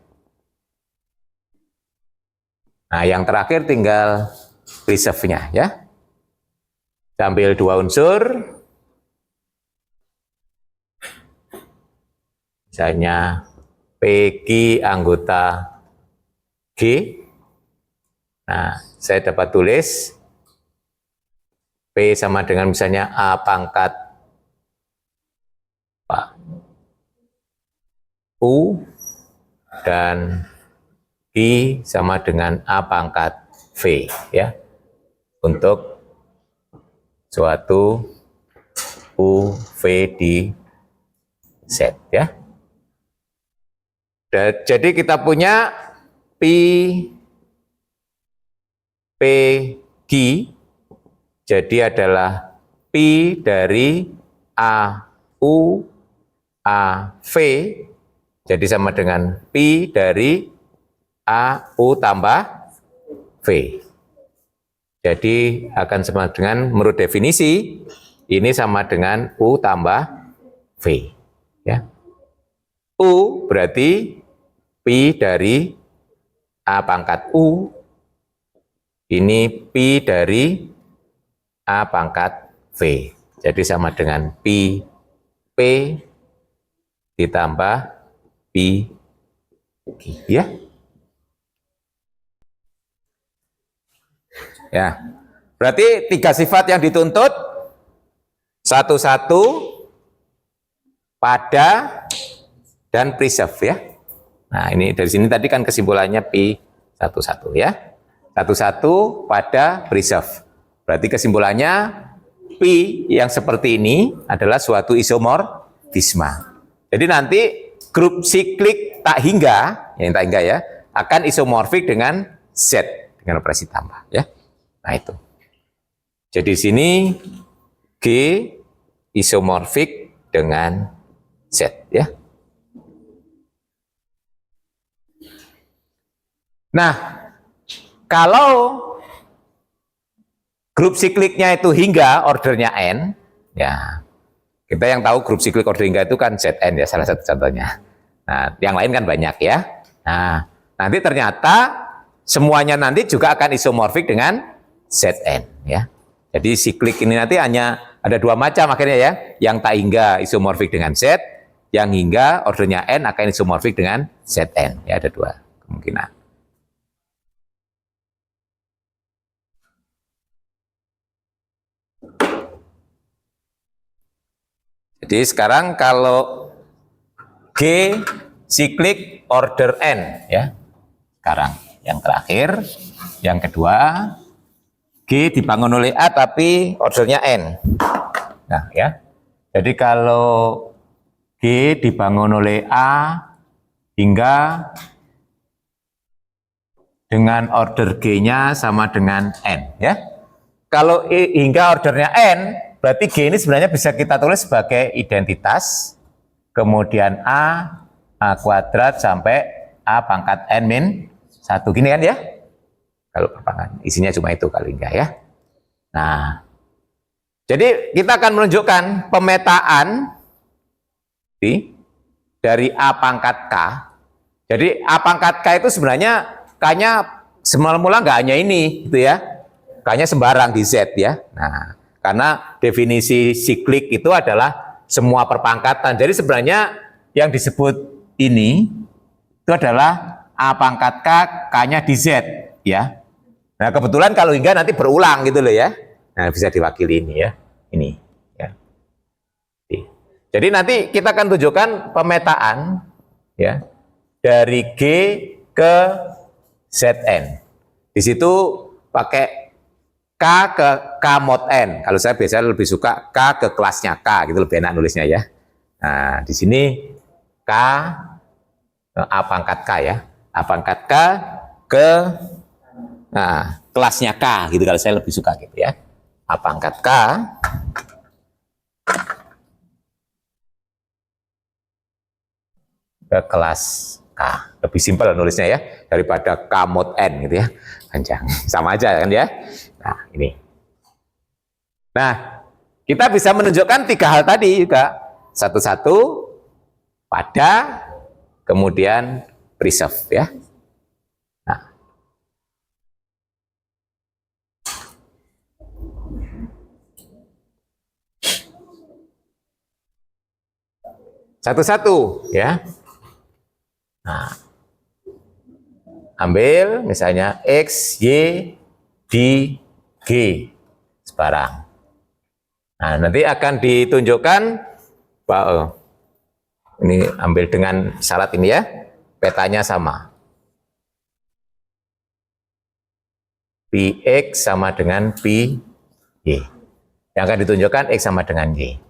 Nah, yang terakhir tinggal reserve-nya ya. Kita ambil dua unsur. Misalnya PQ anggota G. Nah, saya dapat tulis P sama dengan misalnya A pangkat U dan I sama dengan A pangkat V ya. Untuk suatu U, V di Z ya. Jadi kita punya PG jadi adalah Pi dari AU AV jadi sama dengan Pi dari AU tambah V. Jadi akan sama dengan menurut definisi ini sama dengan U tambah V ya. U berarti Pi dari A pangkat U, ini Pi dari A pangkat V. Jadi sama dengan Pi P ditambah Pi G. Ya. Ya. Berarti tiga sifat yang dituntut, satu-satu, pada, dan preserve ya. Nah, ini dari sini tadi kan kesimpulannya Pi satu-satu ya. Satu-satu pada preserve. Berarti kesimpulannya Pi yang seperti ini adalah suatu isomorfisme. Jadi nanti grup siklik tak hingga, yang tak hingga ya, akan isomorfik dengan Z dengan operasi tambah ya. Nah, itu. Jadi sini G isomorfik dengan Z ya. Nah, kalau grup sikliknya itu hingga ordernya N, ya kita yang tahu grup siklik order hingga itu kan Zn ya, salah satu contohnya. Nah, yang lain kan banyak ya. Nah, nanti ternyata semuanya nanti juga akan isomorfik dengan Zn ya. Jadi siklik ini nanti hanya ada dua macam akhirnya ya. Yang tak hingga isomorfik dengan Z, yang hingga ordernya N akan isomorfik dengan Zn. Ya, ada dua kemungkinan. Jadi sekarang kalau G siklik order N ya. Sekarang yang terakhir, yang kedua G dibangun oleh A tapi ordernya N. Nah ya. Jadi kalau G dibangun oleh A hingga dengan order G-nya sama dengan N, ya. Kalau hingga ordernya N, berarti G ini sebenarnya bisa kita tulis sebagai identitas, kemudian A kuadrat sampai A pangkat N min 1, gini kan ya? Kalau perpanjangan, isinya cuma itu kali enggak ya. Nah, jadi kita akan menunjukkan pemetaan dari A pangkat K. Jadi A pangkat K itu sebenarnya K-nya semula-mula nggak hanya ini, gitu ya. K-nya sembarang di Z ya. Nah, karena definisi siklik itu adalah semua perpangkatan. Jadi sebenarnya yang disebut ini itu adalah A pangkat K, K-nya di Z ya. Nah, kebetulan kalau hingga nanti berulang gitu loh ya. Nah, bisa diwakili ini ya. Ini ya. Jadi nanti kita akan tunjukkan pemetaan ya dari G ke Zn. Di situ pakai K ke K mod N. Kalau saya biasanya lebih suka K ke kelasnya K, gitu lebih enak nulisnya ya. Nah, di sini K A pangkat K ya. A pangkat K ke kelasnya K, gitu kalau saya lebih suka gitu ya. A pangkat K ke kelas K. Lebih simpel nulisnya ya daripada K mod N gitu ya. Panjang. Sama aja kan ya. Nah, ini. Nah, kita bisa menunjukkan 3 hal tadi juga. Satu-satu pada, kemudian preserve ya. Nah. Satu-satu ya. Nah, ambil misalnya X, Y, D, G sebarang. Nah, nanti akan ditunjukkan bahwa ini ambil dengan syarat ini ya, petanya sama. Px sama dengan Py. Yang akan ditunjukkan X sama dengan Y.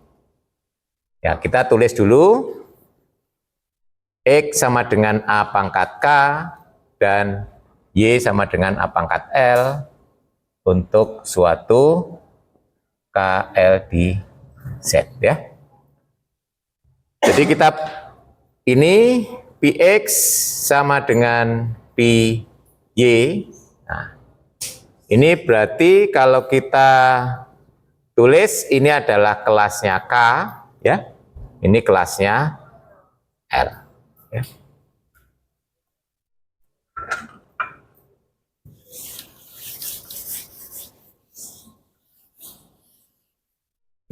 Ya, kita tulis dulu. X sama dengan A pangkat K dan Y sama dengan A pangkat L untuk suatu KL di Z ya. Jadi kita ini Px sama dengan Py. Nah, ini berarti kalau kita tulis ini adalah kelasnya K ya. Ini kelasnya L. Ya.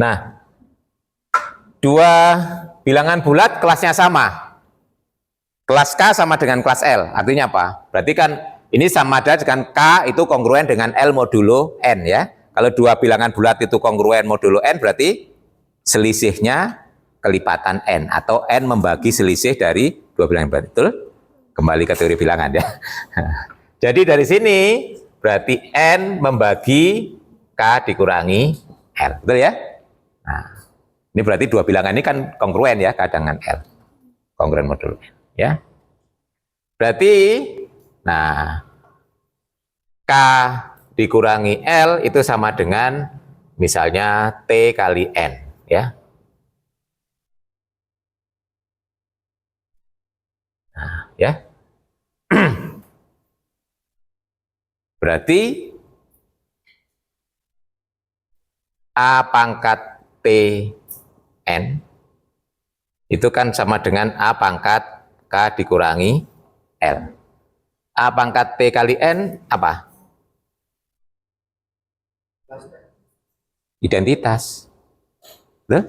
Nah, dua bilangan bulat kelasnya sama. Kelas K sama dengan kelas L. Artinya apa? Berarti kan ini sama ada dengan K itu kongruen dengan L modulo N ya. Kalau dua bilangan bulat itu kongruen modulo N berarti selisihnya kelipatan N atau N membagi selisih dari dua bilangan bulat. Betul? Kembali ke teori bilangan ya. Jadi dari sini berarti N membagi K dikurangi L. Betul ya? Nah, ini berarti dua bilangan ini kan kongruen ya, K dengan L. Kongruen modulo N ya. Berarti nah K dikurangi L itu sama dengan misalnya T kali N ya. Nah, ya. Berarti A pangkat T N itu kan sama dengan A pangkat K dikurangi L. A pangkat T kali N apa? Identitas. Betul?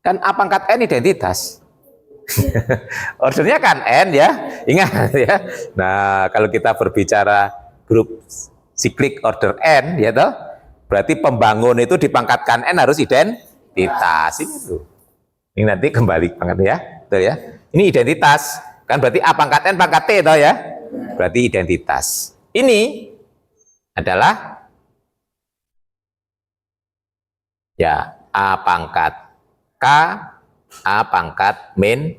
Kan A pangkat N identitas. Ordernya kan N ya, ingat ya. Nah, kalau kita berbicara grup siklik order N ya toh, berarti pembangun itu dipangkatkan N harus identitas itu. Ini nanti kembali pangkat ya, betul ya. Ini identitas, kan berarti A pangkat N pangkat T toh ya. Berarti identitas. Ini adalah ya A pangkat K, A pangkat min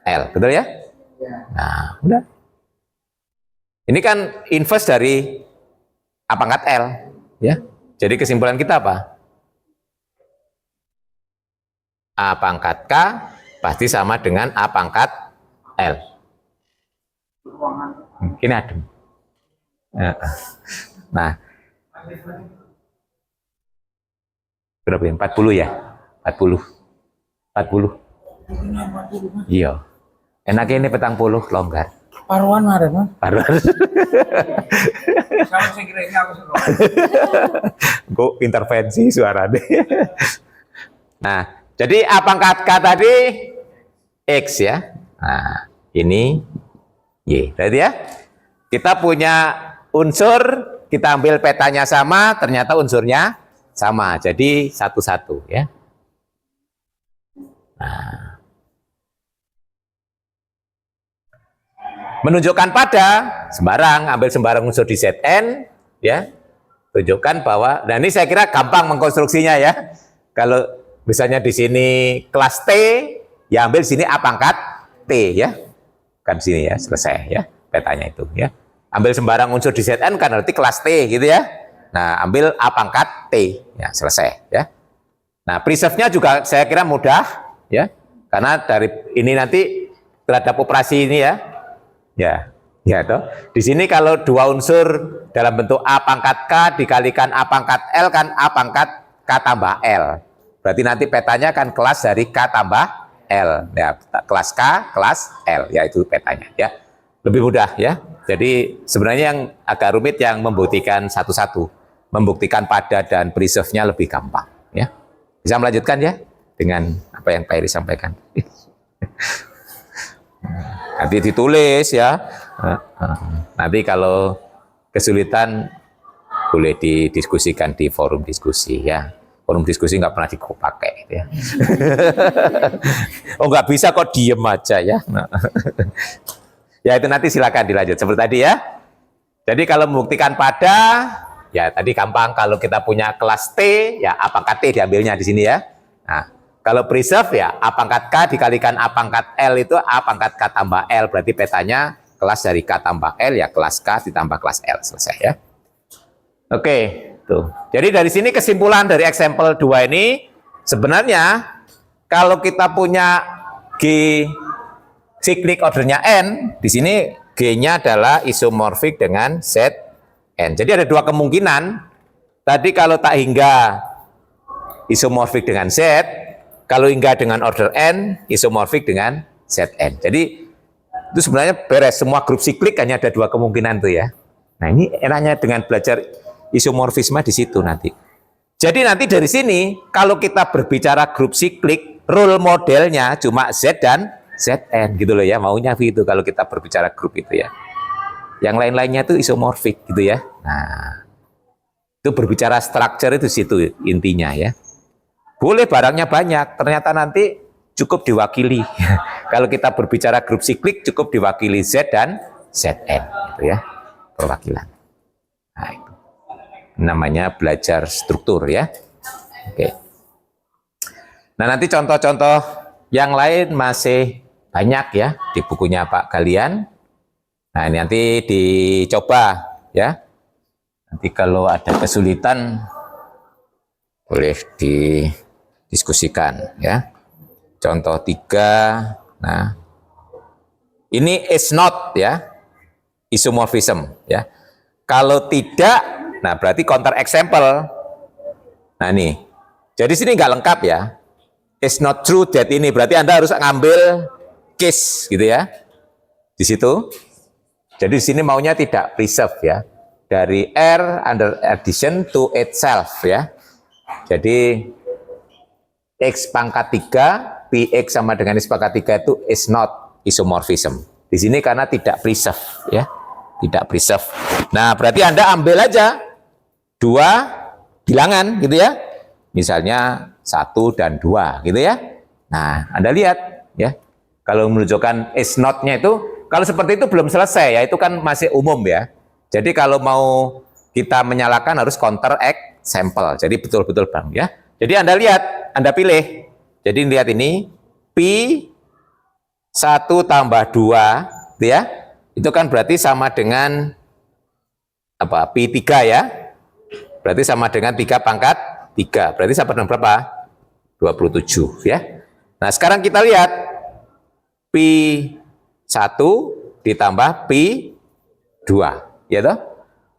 L. Betul ya? Nah, udah. Ini kan inverse dari A pangkat L. Ya. Jadi kesimpulan kita apa? A pangkat K pasti sama dengan A pangkat L. Ini adem. Nah, berapa ya? 40 ya? 40. 40. Iya. Enaknya ini petang puluh longgar. Paruan ada kan? Paruan. Sama saya kira ini aku suka. Gue intervensi suara deh. Nah, jadi A pangkat K tadi X ya. Nah, ini Y. Berarti ya, kita punya unsur, kita ambil petanya sama, ternyata unsurnya sama. Jadi satu-satu ya. Nah, menunjukkan pada sembarang, ambil sembarang unsur di Zn, ya, tunjukkan bahwa, dan ini saya kira gampang mengkonstruksinya ya. Kalau misalnya di sini kelas T, ya ambil sini A pangkat T ya, kan sini ya, selesai ya petanya itu ya. Ambil sembarang unsur di Zn kan berarti kelas T gitu ya. Nah, ambil A pangkat T, ya selesai ya. Nah, preserve-nya juga saya kira mudah ya, karena dari ini nanti terhadap operasi ini ya. Ya toh. Di sini kalau dua unsur dalam bentuk A pangkat K dikalikan A pangkat L kan A pangkat K tambah L. Berarti nanti petanya kan kelas dari K tambah L. Ya, kelas K, kelas L. Ya itu petanya ya. Lebih mudah ya. Jadi sebenarnya yang agak rumit yang membuktikan satu-satu. Membuktikan pada dan preserve-nya lebih gampang ya. Bisa melanjutkan ya dengan apa yang Pak Eri sampaikan. Nanti ditulis ya. Nanti kalau kesulitan boleh didiskusikan di forum diskusi ya. Forum diskusi nggak pernah dipakai ya. Oh nggak bisa kok diem aja ya. Ya itu nanti silakan dilanjut seperti tadi ya. Jadi kalau membuktikan pada, ya tadi gampang. Kalau kita punya kelas T, ya A pangkat T diambilnya di sini ya. Nah, kalau preserve ya A pangkat K dikalikan A pangkat L itu A pangkat K tambah L, berarti petanya kelas dari K tambah L ya kelas K ditambah kelas L, selesai ya. Oke, tuh. Jadi dari sini kesimpulan dari example 2 ini sebenarnya kalau kita punya G cyclic ordernya N, di sini G-nya adalah isomorfik dengan Zn. Jadi ada dua kemungkinan. Tadi kalau tak hingga isomorfik dengan Z, kalau hingga dengan order N, isomorfik dengan Zn. Jadi itu sebenarnya beres, semua grup siklik hanya ada dua kemungkinan tuh ya. Nah ini enaknya dengan belajar isomorfisme di situ nanti. Jadi nanti dari sini, kalau kita berbicara grup siklik, role modelnya cuma Z dan Zn gitu loh ya, maunya gitu kalau kita berbicara grup itu ya. Yang lain-lainnya itu isomorfik gitu ya. Nah, itu berbicara structure itu situ intinya ya. Boleh barangnya banyak, ternyata nanti cukup diwakili. Kalau kita berbicara grup siklik cukup diwakili Z dan Zn gitu ya, perwakilan. Nah, itu namanya belajar struktur ya. Oke. Nah, nanti contoh-contoh yang lain masih banyak ya di bukunya Pak Galian. Nah, ini nanti dicoba ya. Nanti kalau ada kesulitan boleh didiskusikan ya. Contoh 3. Nah, ini is not ya, isomorphism ya. Kalau tidak, nah berarti counter example. Nah nih, jadi sini nggak lengkap ya. Is not true that ini berarti Anda harus ngambil case gitu ya. Di situ. Jadi di sini maunya tidak preserve ya. Dari R under addition to itself ya. Jadi X pangkat 3, Px sama dengan X pangkat 3 itu is not isomorphism. Di sini karena tidak preserve ya. Tidak preserve. Nah, berarti Anda ambil aja dua bilangan gitu ya. Misalnya 1 dan 2 gitu ya. Nah, Anda lihat ya. Kalau menunjukkan is not-nya itu, kalau seperti itu belum selesai ya, itu kan masih umum ya. Jadi kalau mau kita menyalakan harus counter example. Jadi betul-betul Bang ya. Jadi Anda lihat, Anda pilih. Jadi lihat ini, pi 1 tambah 2, gitu ya. Itu kan berarti sama dengan apa? Pi 3 ya. Berarti sama dengan 3 pangkat 3. Berarti sama dengan berapa? 27 ya. Nah, sekarang kita lihat pi 1 ditambah pi 2, ya toh?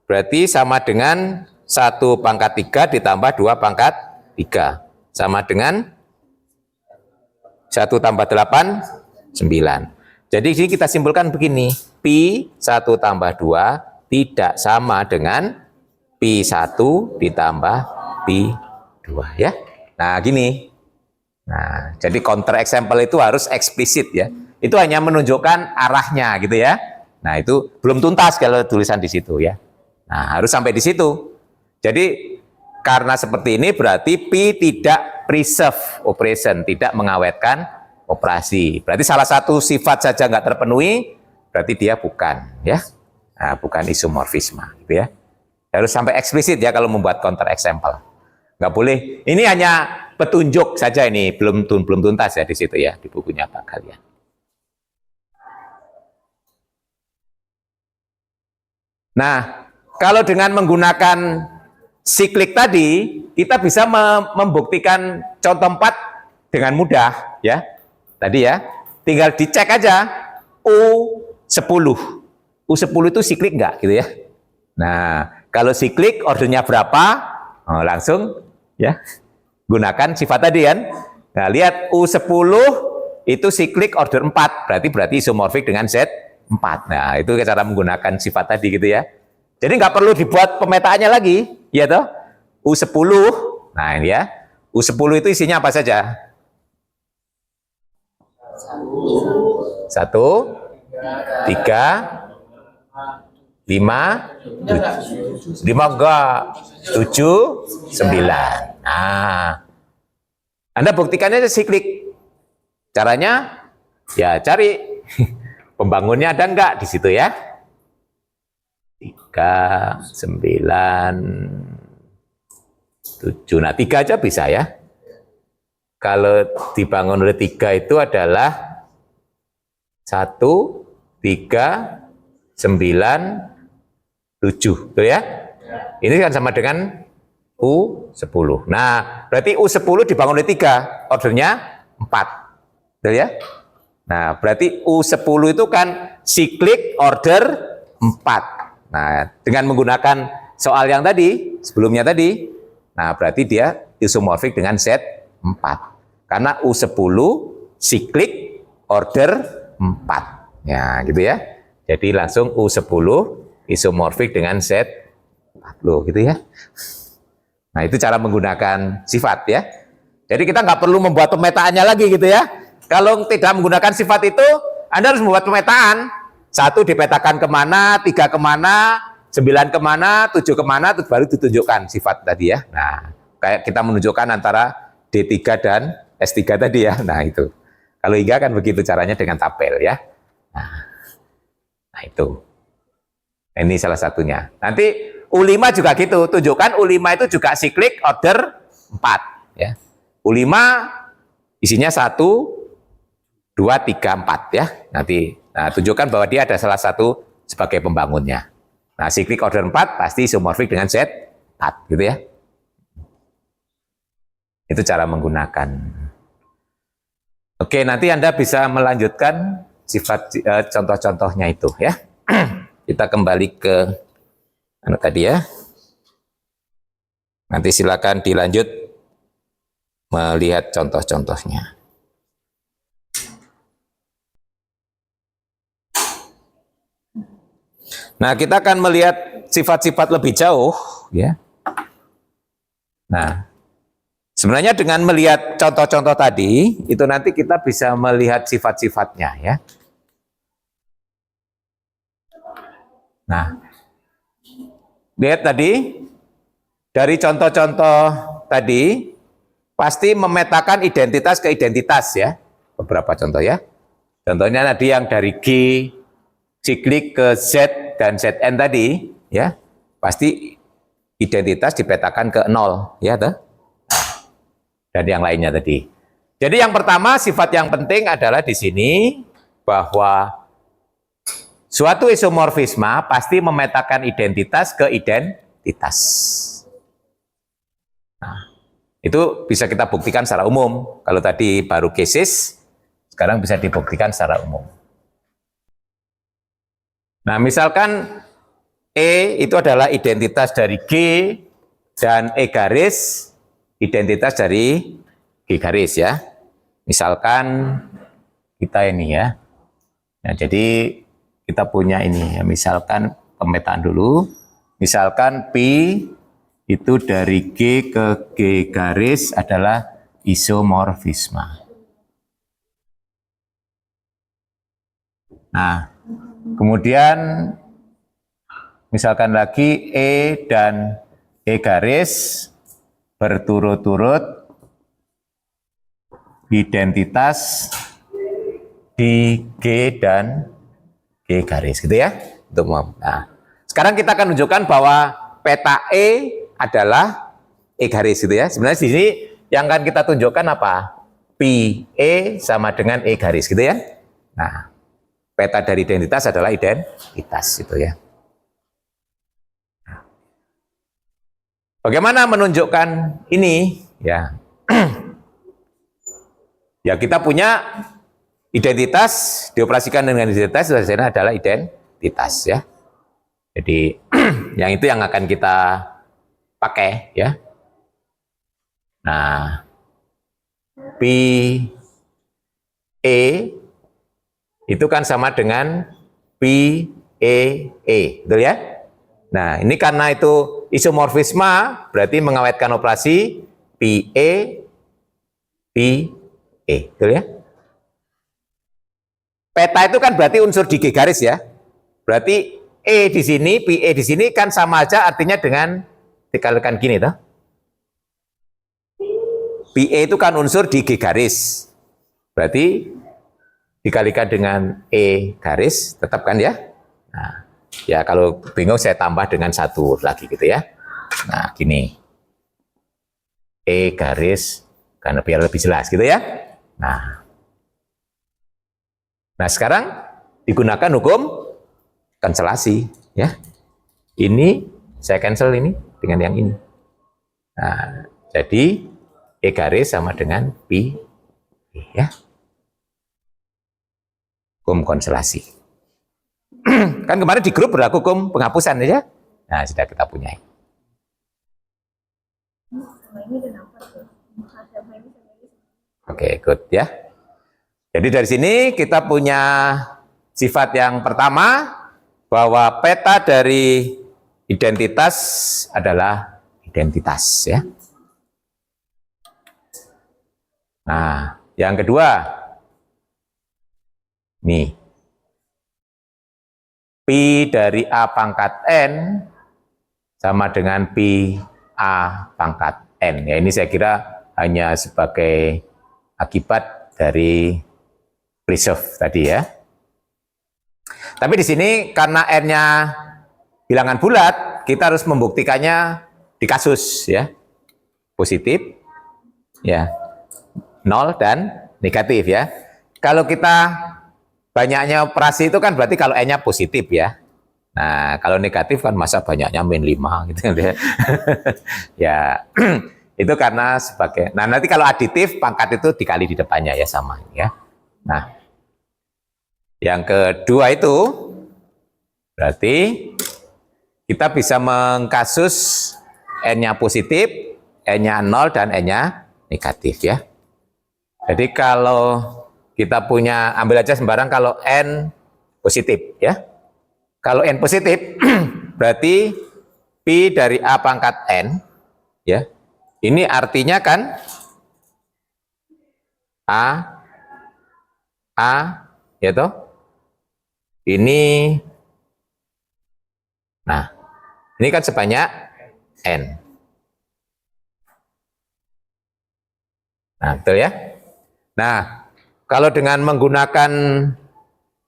Berarti sama dengan 1 pangkat 3 ditambah 2 pangkat 3. Sama dengan 1 tambah 8, 9. Jadi ini kita simpulkan begini, pi 1 tambah 2 tidak sama dengan pi 1 ditambah pi 2 ya. Nah, gini. Nah, jadi counter example itu harus eksplisit ya. Itu hanya menunjukkan arahnya gitu ya. Nah, itu belum tuntas kalau tulisan di situ ya. Nah, harus sampai di situ. Jadi karena seperti ini berarti pi tidak preserve operation, tidak mengawetkan operasi. Berarti salah satu sifat saja nggak terpenuhi, berarti dia bukan ya. Nah, bukan isomorfisme gitu ya. Harus sampai eksplisit ya kalau membuat counter example. Nggak boleh. Ini hanya petunjuk saja ini, belum tuntas ya di situ ya, di bukunya Pak kalian. Nah, kalau dengan menggunakan siklik tadi, kita bisa membuktikan contoh 4 dengan mudah ya. Tadi ya, tinggal dicek aja U10. U10 itu siklik enggak gitu ya. Nah, kalau siklik ordernya berapa? Oh, langsung ya gunakan sifat tadi kan. Nah, lihat U10 itu siklik order 4, berarti isomorfik dengan set 4. Nah, itu cara menggunakan sifat tadi gitu ya. Jadi nggak perlu dibuat pemetaannya lagi, ya toh. U10, nah ini ya. U10 itu isinya apa saja? 1, 3, 5, 5 enggak, 7, 9. Nah, Anda buktikannya siklik. Caranya ya cari pembangunnya ada enggak di situ ya. 3, 9, 7. Nah, 3 aja bisa ya. Kalau dibangun oleh 3 itu adalah 1, 3, 9, 7, betul ya? Ini kan sama dengan U10. Nah, berarti U10 dibangun oleh 3, ordernya 4. Betul ya? Nah, berarti U10 itu kan siklik order 4. Nah, dengan menggunakan soal yang tadi, sebelumnya tadi, nah berarti dia isomorfik dengan set 4. Karena U10 siklik order 4. Ya, gitu ya. Jadi langsung U10 isomorfik dengan set 4 loh, gitu ya. Nah, itu cara menggunakan sifat ya. Jadi kita nggak perlu membuat pemetaannya lagi gitu ya. Kalau tidak menggunakan sifat itu, Anda harus membuat pemetaan. 1 dipetakan kemana, 3 kemana, 9 kemana, 7 kemana, terus baru ditunjukkan sifat tadi ya. Nah, kayak kita menunjukkan antara D3 dan S3 tadi ya. Nah, itu. Kalau hingga kan begitu caranya dengan tabel ya. Nah itu. Ini salah satunya. Nanti U5 juga gitu. Tunjukkan U5 itu juga siklik order 4. Ya. U5 isinya 1, 2, 3, 4 ya. Nanti tunjukkan bahwa dia ada salah satu sebagai pembangunnya. Nah, siklik order 4 pasti isomorfik dengan set 4 gitu ya. Itu cara menggunakan. Oke, nanti Anda bisa melanjutkan sifat contoh-contohnya itu ya. Kita kembali ke tadi ya. Nanti silakan dilanjut melihat contoh-contohnya. Nah, kita akan melihat sifat-sifat lebih jauh ya. Nah, sebenarnya dengan melihat contoh-contoh tadi, itu nanti kita bisa melihat sifat-sifatnya ya. Nah, lihat tadi, dari contoh-contoh tadi, pasti memetakan identitas ke identitas ya. Beberapa contoh ya. Contohnya tadi yang dari G, siklik ke Z dan Zn tadi, ya, pasti identitas dipetakan ke 0, ya toh? dan yang lainnya tadi. Jadi yang pertama, sifat yang penting adalah di sini bahwa suatu isomorfisma pasti memetakan identitas ke identitas. Nah, itu bisa kita buktikan secara umum. Kalau tadi baru cases, sekarang bisa dibuktikan secara umum. Nah, misalkan E itu adalah identitas dari G dan E garis identitas dari G garis ya. Misalkan kita ini ya. Nah, jadi kita punya ini ya, misalkan pemetaan dulu. Misalkan P itu dari G ke G garis adalah isomorfisma. Nah, kemudian misalkan lagi E dan E garis berturut-turut identitas di G dan G garis gitu ya. Nah, sekarang kita akan menunjukkan bahwa peta E adalah E garis gitu ya. Sebenarnya di sini yang akan kita tunjukkan apa? Pi E sama dengan E garis gitu ya. Nah, peta dari identitas adalah identitas gitu ya. Bagaimana menunjukkan ini? Ya, ya kita punya identitas dioperasikan dengan identitas hasilnya adalah identitas ya. Jadi yang itu yang akan kita pakai ya. Nah, Pi E itu kan sama dengan Pi E E, betul ya? Nah, ini karena itu isomorfisma berarti mengawetkan operasi Pi E betul ya? Peta itu kan berarti unsur di G garis ya. Berarti E di sini, Pi E di sini kan sama aja artinya dengan dikalikan gini toh. Pi E itu kan unsur di G garis. Berarti dikalikan dengan E garis, tetap kan ya? Nah, ya kalau bingung saya tambah dengan satu lagi gitu ya. Nah, gini. E garis, karena biar lebih jelas gitu ya. Nah, sekarang digunakan hukum kanselasi ya. Ini saya cancel ini dengan yang ini. Nah, jadi E garis sama dengan Pi ya. Hukum konselasi. Kan kemarin di grup berlaku hukum penghapusan ya. Nah, sudah kita punya. Oke, good ya. Jadi dari sini kita punya sifat yang pertama bahwa peta dari identitas adalah identitas ya. Nah, yang kedua nih, Pi dari A pangkat N sama dengan Pi A pangkat N. Ya, ini saya kira hanya sebagai akibat dari preserve tadi ya. Tapi di sini karena N-nya bilangan bulat, kita harus membuktikannya di kasus ya. Positif, ya, 0 dan negatif ya. Kalau kita banyaknya operasi itu kan berarti kalau N-nya positif ya. Nah, kalau negatif kan masa banyaknya -5 gitu ya. Ya, itu karena sebagai, nah nanti kalau aditif pangkat itu dikali di depannya ya sama ya. Nah, yang kedua itu berarti kita bisa mengkasus N-nya positif, N-nya 0 dan N-nya negatif ya. Jadi kalau kita punya, ambil aja sembarang kalau N positif ya. Kalau N positif berarti Pi dari A pangkat N ya. Ini artinya kan A ya toh. Ini, nah ini kan sebanyak N. Nah, betul ya. Nah, kalau dengan menggunakan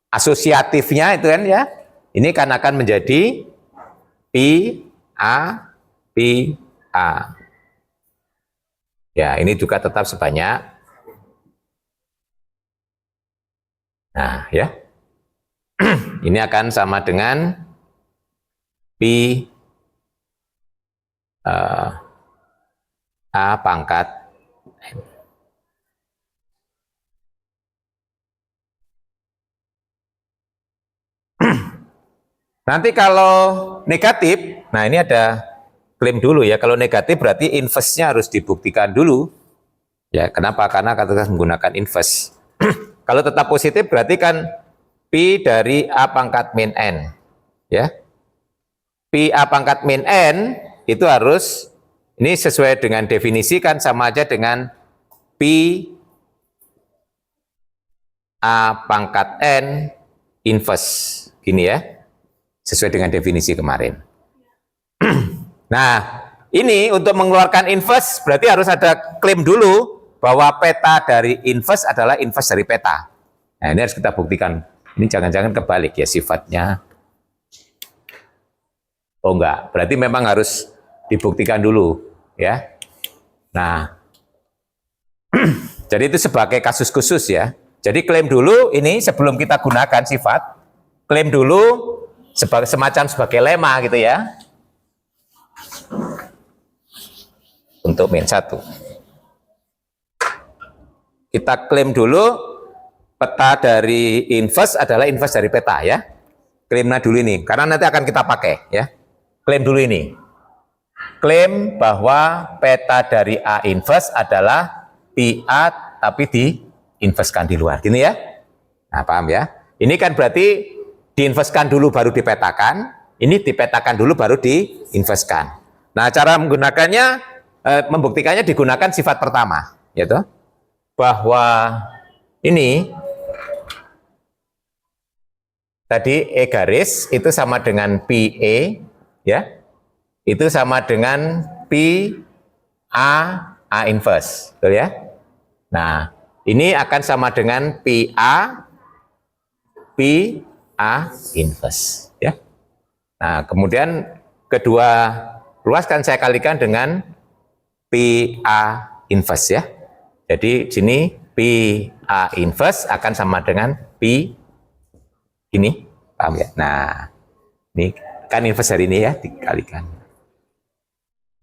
asosiatifnya itu kan ya, ini kan akan menjadi Pi A. Ya, ini juga tetap sebanyak. Nah, ya. Ini akan sama dengan pi A pangkat N. Nanti kalau negatif, nah ini ada klaim dulu ya. Kalau negatif berarti inverse-nya harus dibuktikan dulu. Ya, kenapa? Karena kita menggunakan inverse. Kalau tetap positif berarti kan pi dari A pangkat min N. Ya. Pi A pangkat min N itu harus, ini sesuai dengan definisi kan sama aja dengan pi A pangkat N inverse. Gini ya. Sesuai dengan definisi kemarin. Nah, ini untuk mengeluarkan inverse berarti harus ada klaim dulu bahwa peta dari inverse adalah inverse dari peta. Nah, ini harus kita buktikan. Ini jangan-jangan kebalik ya sifatnya. Oh enggak, berarti memang harus dibuktikan dulu ya. Nah, jadi itu sebagai kasus khusus ya. Jadi klaim dulu ini sebelum kita gunakan sifat, klaim dulu semacam sebagai lema gitu ya. Untuk min 1. Kita klaim dulu peta dari inverse adalah inverse dari peta ya. Klaimnya dulu ini, karena nanti akan kita pakai ya. Klaim dulu ini. Klaim bahwa peta dari A inverse adalah pi A tapi diinverskan di luar. Gini ya. Nah, paham ya? Ini kan berarti diinverskan dulu baru dipetakan, ini dipetakan dulu baru diinverskan. Nah, cara menggunakannya, membuktikannya digunakan sifat pertama, yaitu bahwa ini tadi E garis itu sama dengan pi E, ya, itu sama dengan pi A inverse, betul ya? Nah, ini akan sama dengan pi A inverse, ya. Nah, kemudian kedua ruas kan saya kalikan dengan pi A inverse ya. Jadi sini pi A inverse akan sama dengan pi ini, paham ya? Nah, ini kan inverse dari ini ya, dikalikan.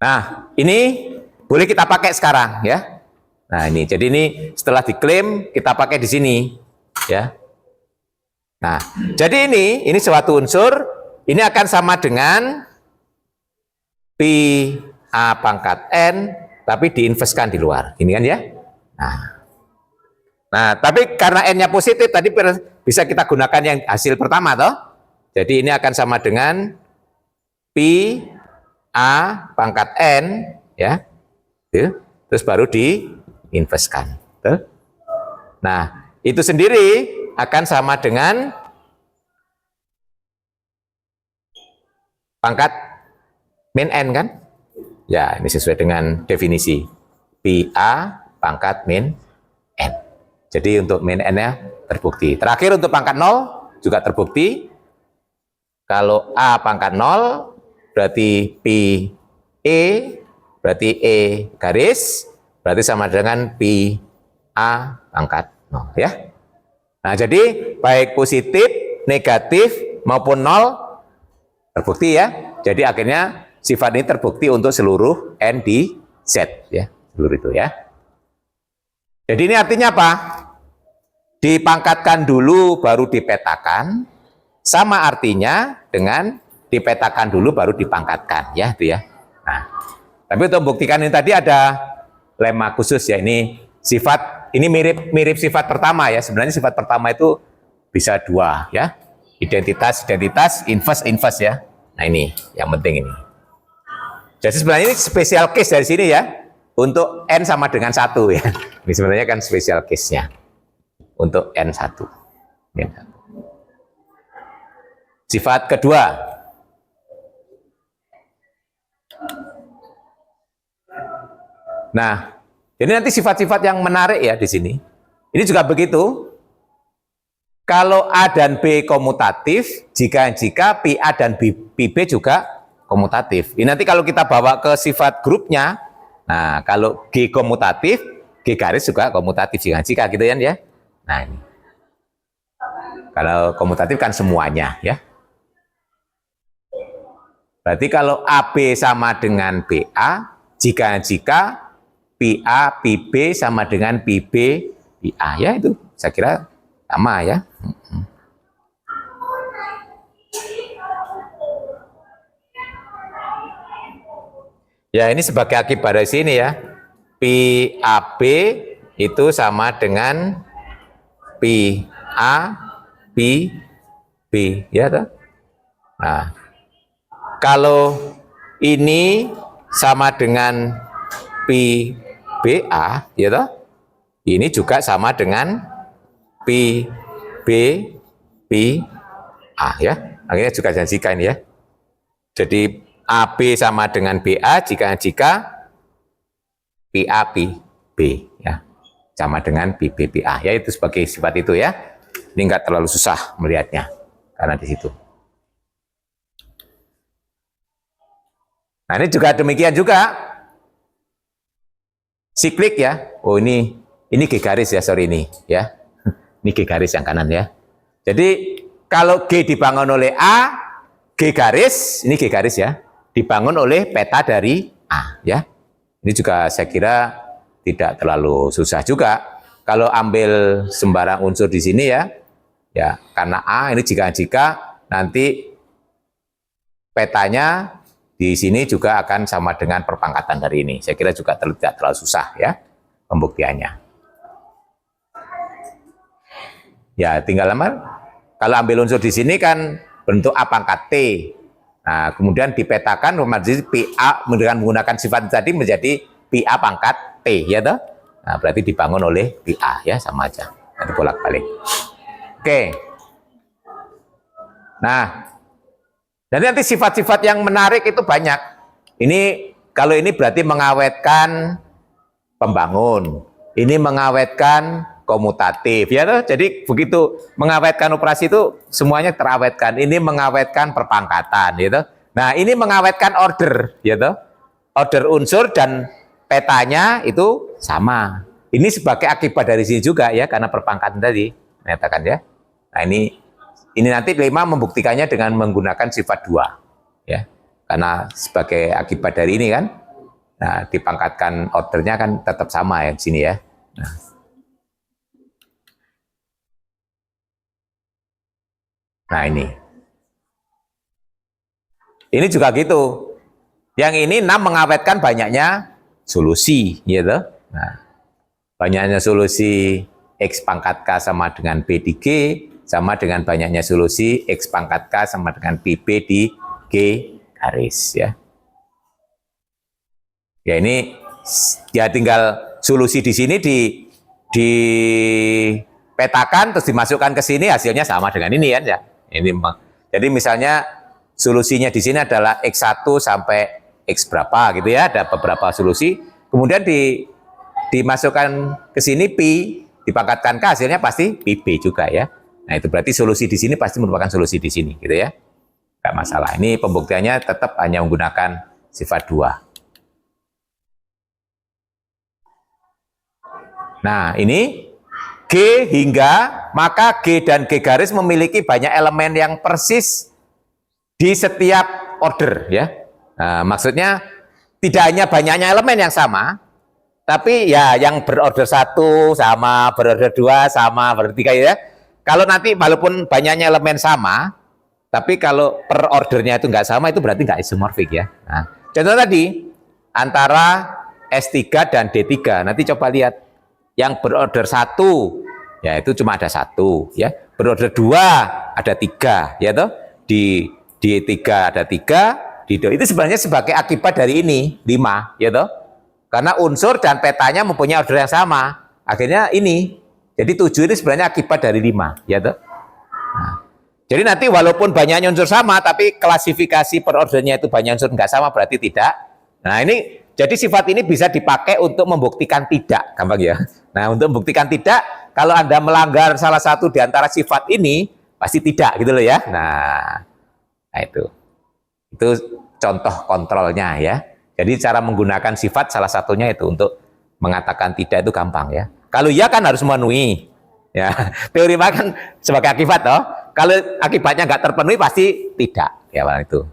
Nah, ini boleh kita pakai sekarang ya. Nah, ini jadi ini setelah diklaim kita pakai di sini ya. Nah, jadi ini suatu unsur, ini akan sama dengan pi A pangkat N, tapi diinverskan di luar. Ini kan ya. Nah, tapi karena N-nya positif, tadi bisa kita gunakan yang hasil pertama, toh. Jadi ini akan sama dengan pi A pangkat N, ya. Terus baru diinverskan. Nah, itu sendiri akan sama dengan pangkat min N kan? Ya, ini sesuai dengan definisi. Pi A pangkat min N. Jadi untuk min N-nya terbukti. Terakhir untuk pangkat 0 juga terbukti. Kalau A pangkat 0 berarti pi E, berarti E garis, berarti sama dengan pi A pangkat 0 ya. Nah, jadi baik positif, negatif maupun 0 terbukti ya. Jadi akhirnya sifat ini terbukti untuk seluruh N di Z ya, seluruh itu ya. Jadi ini artinya apa? Dipangkatkan dulu baru dipetakan, sama artinya dengan dipetakan dulu baru dipangkatkan ya itu ya. Nah, tapi untuk membuktikan ini tadi ada lemma khusus ya, ini sifat ini mirip sifat pertama ya. Sebenarnya sifat pertama itu bisa dua ya. Identitas, inverse ya. Nah, ini yang penting ini. Jadi sebenarnya ini special case dari sini ya. Untuk N sama dengan 1 ya. Ini sebenarnya kan special case-nya. Untuk N1. Sifat kedua. Nah, jadi nanti sifat-sifat yang menarik ya di sini. Ini juga begitu. Kalau A dan B komutatif, jika pi A dan pi B juga komutatif. Ini nanti kalau kita bawa ke sifat grupnya, Nah, kalau G komutatif, G garis juga komutatif jika gitu ya. Nah, ini. Kalau komutatif kan semuanya ya. Berarti kalau AB sama dengan BA, jika PA, PB sama dengan PB, PA ya itu saya kira sama ya. Ya ini sebagai akibat dari sini ya. PAB itu sama dengan PA, PB ya toh. Nah, kalau ini sama dengan PBA ya toh. Ini juga sama dengan PB, PA ya. Akhirnya juga jika ini ya. Jadi AB sama dengan BA jika PA, PB ya. Sama dengan PB, PA ya, itu sebagai sifat itu ya. Ini enggak terlalu susah melihatnya karena di situ. Nah, ini juga demikian juga siklik ya. Oh, ini G garis ya, sorry ini ya. Ini G garis yang kanan ya. Jadi kalau G dibangun oleh A, G garis, ini G garis ya, dibangun oleh peta dari A ya. Ini juga saya kira tidak terlalu susah juga. Kalau ambil sembarang unsur di sini ya, karena A ini jika nanti petanya di sini juga akan sama dengan perpangkatan dari ini. Saya kira juga tidak terlalu susah ya pembuktiannya. Ya tinggal kalau ambil unsur di sini kan bentuk A pangkat T. Nah, kemudian dipetakan PA dengan menggunakan sifat tadi menjadi PA pangkat T ya toh. Nah, berarti dibangun oleh PA ya, sama aja. Nanti bolak-balik. Oke. Nah, dan nanti sifat-sifat yang menarik itu banyak. Ini kalau ini berarti mengawetkan pembangun. Ini mengawetkan komutatif ya toh. Jadi begitu mengawetkan operasi itu semuanya terawetkan. Ini mengawetkan perpangkatan gitu. Nah, ini mengawetkan order ya toh. Order unsur dan petanya itu sama. Ini sebagai akibat dari sini juga ya, karena perpangkatan tadi menyatakan ya. Nah, ini nanti 5 membuktikannya dengan menggunakan sifat 2 ya. Karena sebagai akibat dari ini kan. Nah, dipangkatkan ordernya kan tetap sama ya di sini ya. Nah, ini juga gitu. Yang ini 6 mengawetkan banyaknya solusi, gitu. Nah, banyaknya solusi X pangkat K sama dengan B di G, sama dengan banyaknya solusi X pangkat K sama dengan PB di G garis, ya. Ya, ini ya tinggal solusi di sini dipetakan, terus dimasukkan ke sini, hasilnya sama dengan ini ya. Ini, jadi misalnya solusinya di sini adalah X1 sampai X berapa gitu ya, ada beberapa solusi, kemudian dimasukkan ke sini pi, dipangkatkan K, hasilnya pasti PB juga ya. Nah, itu berarti solusi di sini pasti merupakan solusi di sini gitu ya. Enggak masalah. Ini pembuktiannya tetap hanya menggunakan sifat 2. Nah, ini G hingga, maka G dan G garis memiliki banyak elemen yang persis di setiap order ya. Nah, maksudnya tidak hanya banyaknya elemen yang sama, tapi ya yang berorder 1 sama, berorder 2 sama, berorder 3 ya. Kalau nanti walaupun banyaknya elemen sama, tapi kalau per ordernya itu nggak sama, itu berarti nggak isomorfik ya. Nah, contoh tadi antara S3 dan D3, nanti coba lihat. Yang berorder 1, ya itu cuma ada 1 ya. Berorder 2 ada 3 ya toh. Di D3 ada 3, di itu sebenarnya sebagai akibat dari ini 5 ya toh. Karena unsur dan petanya mempunyai order yang sama. Akhirnya ini. Jadi 7 ini sebenarnya akibat dari 5 ya toh. Nah, jadi nanti walaupun banyaknya unsur sama, tapi klasifikasi per ordernya itu banyak unsur nggak sama, berarti tidak. Nah, ini jadi sifat ini bisa dipakai untuk membuktikan tidak, gampang ya. Nah, untuk membuktikan tidak, kalau Anda melanggar salah satu di antara sifat ini, pasti tidak gitu loh ya. Nah itu contoh kontrolnya ya. Jadi cara menggunakan sifat salah satunya itu untuk mengatakan tidak itu gampang ya. Kalau iya kan harus memenuhi. Ya, teorema kan sebagai akibat toh. Kalau akibatnya nggak terpenuhi pasti tidak. Ya, itu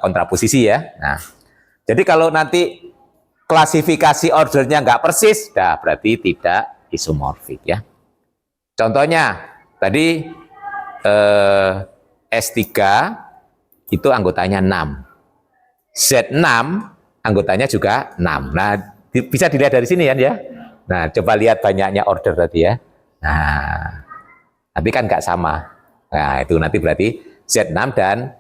kontraposisi ya. Nah, jadi kalau nanti klasifikasi ordernya nggak persis, dah berarti tidak isomorfik ya. Contohnya tadi S3 itu anggotanya 6. Z6 anggotanya juga 6. Nah, bisa dilihat dari sini kan ya. Nah, coba lihat banyaknya order tadi ya. Nah, tapi kan nggak sama. Nah, itu nanti berarti Z6 dan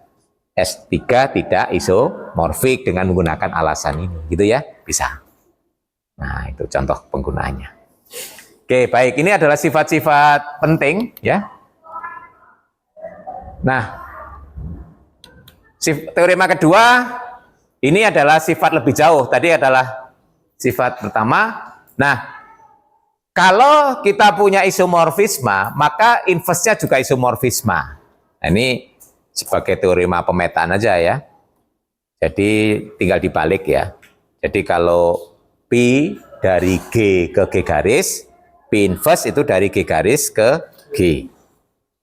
S3 tidak isomorfik dengan menggunakan alasan ini. Gitu ya, bisa. Nah, itu contoh penggunaannya. Oke, baik. Ini adalah sifat-sifat penting ya. Nah, teorema kedua ini adalah sifat lebih jauh. Tadi adalah sifat pertama. Nah, kalau kita punya isomorfisme, maka inverse-nya juga isomorfisme. Nah, ini sebagai teorema pemetaan aja ya. Jadi tinggal dibalik ya. Jadi kalau P dari G ke G garis, P inverse itu dari G garis ke G.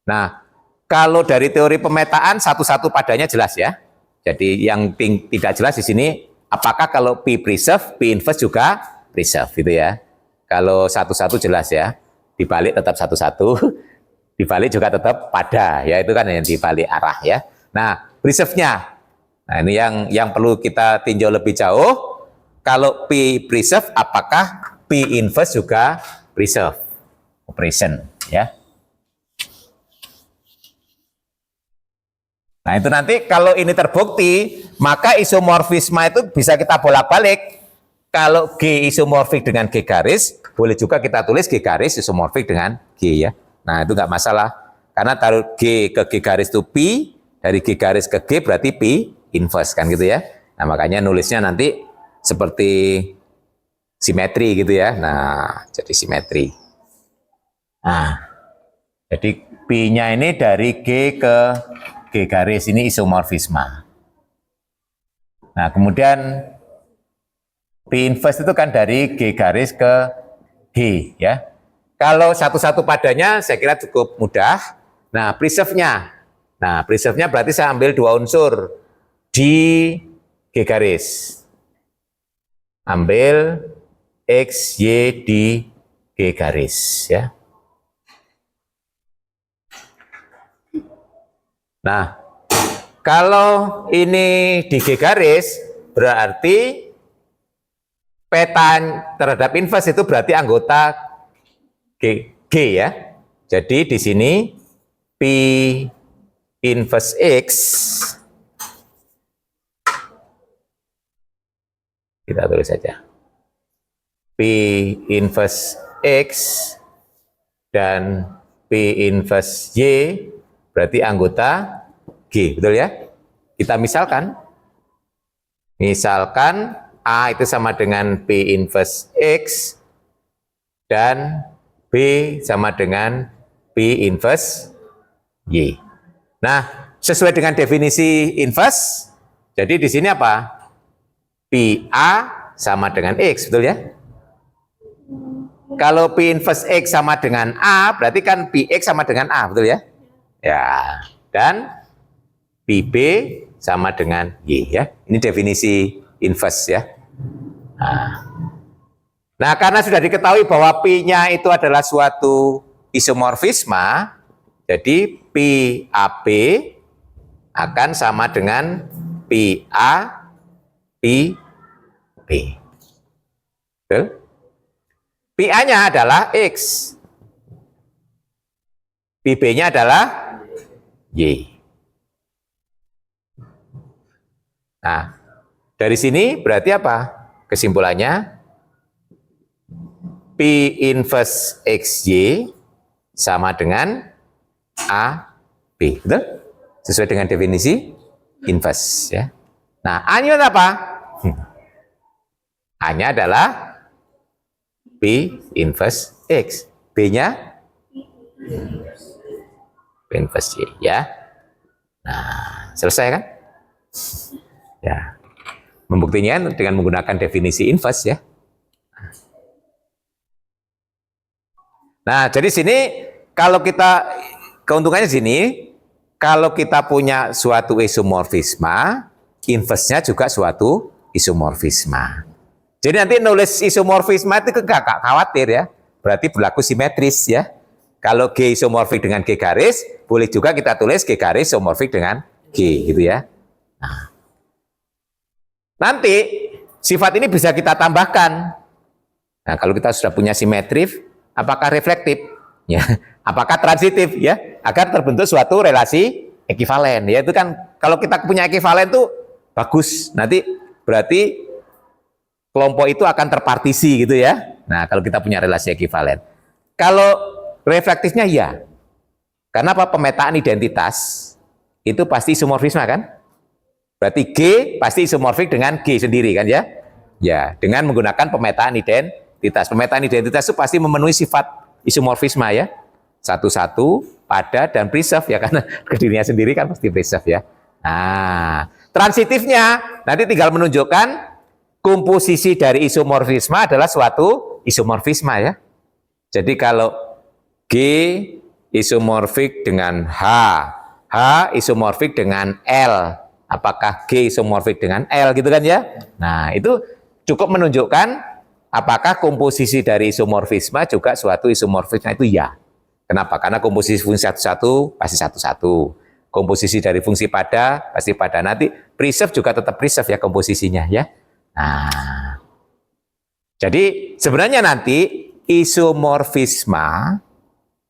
Nah, kalau dari teori pemetaan satu-satu padanya jelas ya. Jadi yang tidak jelas di sini apakah kalau P preserve, P inverse juga preserve gitu ya. Kalau satu-satu jelas ya. Dibalik tetap satu-satu, dibalik juga tetap pada ya, itu kan yang dibalik arah ya. Nah, preserve-nya. Nah, ini yang perlu kita tinjau lebih jauh. Kalau P preserve apakah P inverse juga preserve? Operation ya. Nah, itu nanti kalau ini terbukti, maka isomorfisme itu bisa kita bolak-balik. Kalau G isomorfik dengan G garis, boleh juga kita tulis G garis isomorfik dengan G ya. Nah, itu nggak masalah. Karena taruh G ke G garis itu P, dari G garis ke G berarti P inverse kan gitu ya. Nah, makanya nulisnya nanti seperti simetri gitu ya. Nah, jadi simetri. Nah, jadi P-nya ini dari G ke G garis ini isomorfisme. Nah, kemudian P inverse itu kan dari G garis ke G ya. Kalau satu-satu padanya saya kira cukup mudah. Nah, preserve-nya. Nah, preserve-nya berarti saya ambil dua unsur di G garis. Ambil X, Y di G garis ya. Nah, kalau ini di G garis, berarti peta terhadap inverse itu berarti anggota G ya. Jadi di sini P inverse X, kita tulis saja. P inverse X dan P inverse Y berarti anggota G, betul ya? Kita misalkan A itu sama dengan P inverse X dan B sama dengan P inverse Y. Nah, sesuai dengan definisi inverse, jadi di sini apa? PA sama dengan X, betul ya? Kalau P inverse X sama dengan A, berarti kan PX sama dengan A, betul ya? Ya, dan PB sama dengan Y ya. Ini definisi inverse ya. Nah, karena sudah diketahui bahwa P-nya itu adalah suatu isomorfisme, jadi PAB akan sama dengan PA, PB. Betul? PA-nya adalah X. PB-nya adalah Y. Nah, dari sini berarti apa? Kesimpulannya, P inverse XY sama dengan AB. Betul? Sesuai dengan definisi inverse. Ya. Nah, A-nya apa? A-nya adalah P inverse X. B-nya P inverse Y. Ya. Nah, selesai kan? Ya. Membuktinya dengan menggunakan definisi inverse ya. Nah, jadi sini kalau kita keuntungannya sini, kalau kita punya suatu isomorfisma, inverse-nya juga suatu isomorfisma. Jadi nanti nulis isomorfisma itu gak khawatir ya, berarti berlaku simetris ya. Kalau G isomorfik dengan G garis, boleh juga kita tulis G garis isomorfik dengan G gitu ya. Nah, nanti sifat ini bisa kita tambahkan. Nah, kalau kita sudah punya simetris, apakah reflektif? Ya, apakah transitif? Ya, agar terbentuk suatu relasi ekivalen. Ya, itu kan kalau kita punya ekivalen itu bagus. Nanti berarti kelompok itu akan terpartisi gitu ya. Nah, kalau kita punya relasi ekivalen. Kalau reflektifnya ya. Karena apa? Pemetaan identitas itu pasti isomorfisme kan? Berarti G pasti isomorfik dengan G sendiri kan ya? Ya, dengan menggunakan pemetaan identitas. Pemetaan identitas itu pasti memenuhi sifat isomorfisme ya. Satu-satu, pada, dan preserve ya, karena ke dirinya sendiri kan pasti preserve ya. Nah, transitifnya nanti tinggal menunjukkan komposisi dari isomorfisme adalah suatu isomorfisme ya. Jadi kalau G isomorfik dengan H, H isomorfik dengan L, apakah G isomorfik dengan L gitu kan ya? Nah, itu cukup menunjukkan apakah komposisi dari isomorfisme juga suatu isomorfisme itu ya. Kenapa? Karena komposisi fungsi satu-satu pasti satu-satu. Komposisi dari fungsi pada pasti pada. Nanti preserve juga tetap preserve ya komposisinya ya. Nah, jadi sebenarnya nanti isomorfisme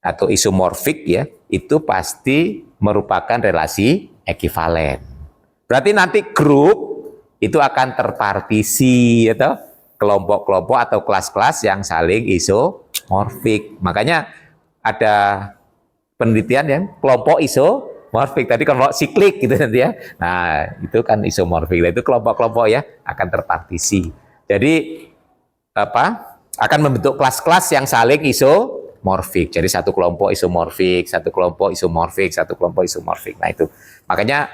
atau isomorfik ya, itu pasti merupakan relasi ekivalen. Berarti nanti grup itu akan terpartisi atau kelompok-kelompok atau kelas-kelas yang saling isomorfik. Makanya ada penelitian yang kelompok isomorfik, tadi kelompok siklik gitu nanti ya. Nah, itu kan isomorfik. Itu kelompok-kelompok ya akan terpartisi. Jadi apa? Akan membentuk kelas-kelas yang saling isomorfik. Jadi satu kelompok isomorfik, satu kelompok isomorfik, satu kelompok isomorfik. Nah itu. Makanya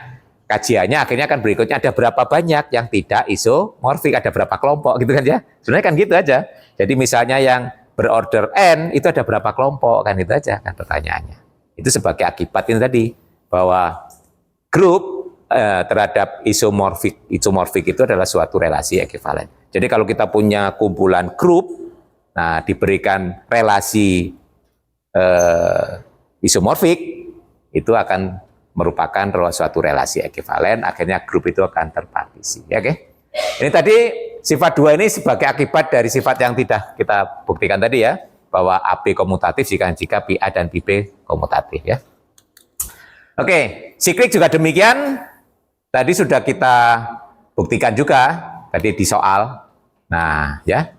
kajiannya akhirnya kan berikutnya ada berapa banyak yang tidak isomorfik, ada berapa kelompok gitu kan ya. Sebenarnya kan gitu aja. Jadi misalnya yang berorder n itu ada berapa kelompok kan, itu aja kan pertanyaannya. Itu sebagai akibat ini tadi bahwa grup terhadap isomorfik itu adalah suatu relasi ekivalen. Jadi kalau kita punya kumpulan grup, nah diberikan relasi isomorfik, itu akan merupakan suatu relasi ekivalen, akhirnya grup itu akan terpartisi. Ya, oke? Ini tadi sifat 2 ini sebagai akibat dari sifat yang tidak kita buktikan tadi ya, bahwa AB komutatif jika PA dan PB komutatif ya. Oke, siklik juga demikian. Tadi sudah kita buktikan juga tadi di soal. Nah, ya.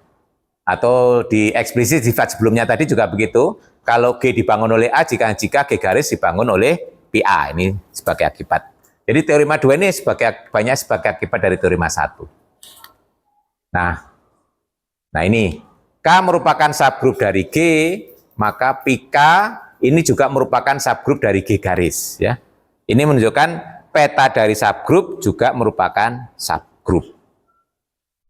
Atau di eksplisit sifat sebelumnya tadi juga begitu. Kalau G dibangun oleh A jika G garis dibangun oleh PA, ini sebagai akibat. Jadi teorema 2 ini banyak sebagai akibat dari teorema 1. Nah ini K merupakan subgrup dari G, maka PK ini juga merupakan subgrup dari G garis ya. Ini menunjukkan peta dari subgrup juga merupakan subgrup.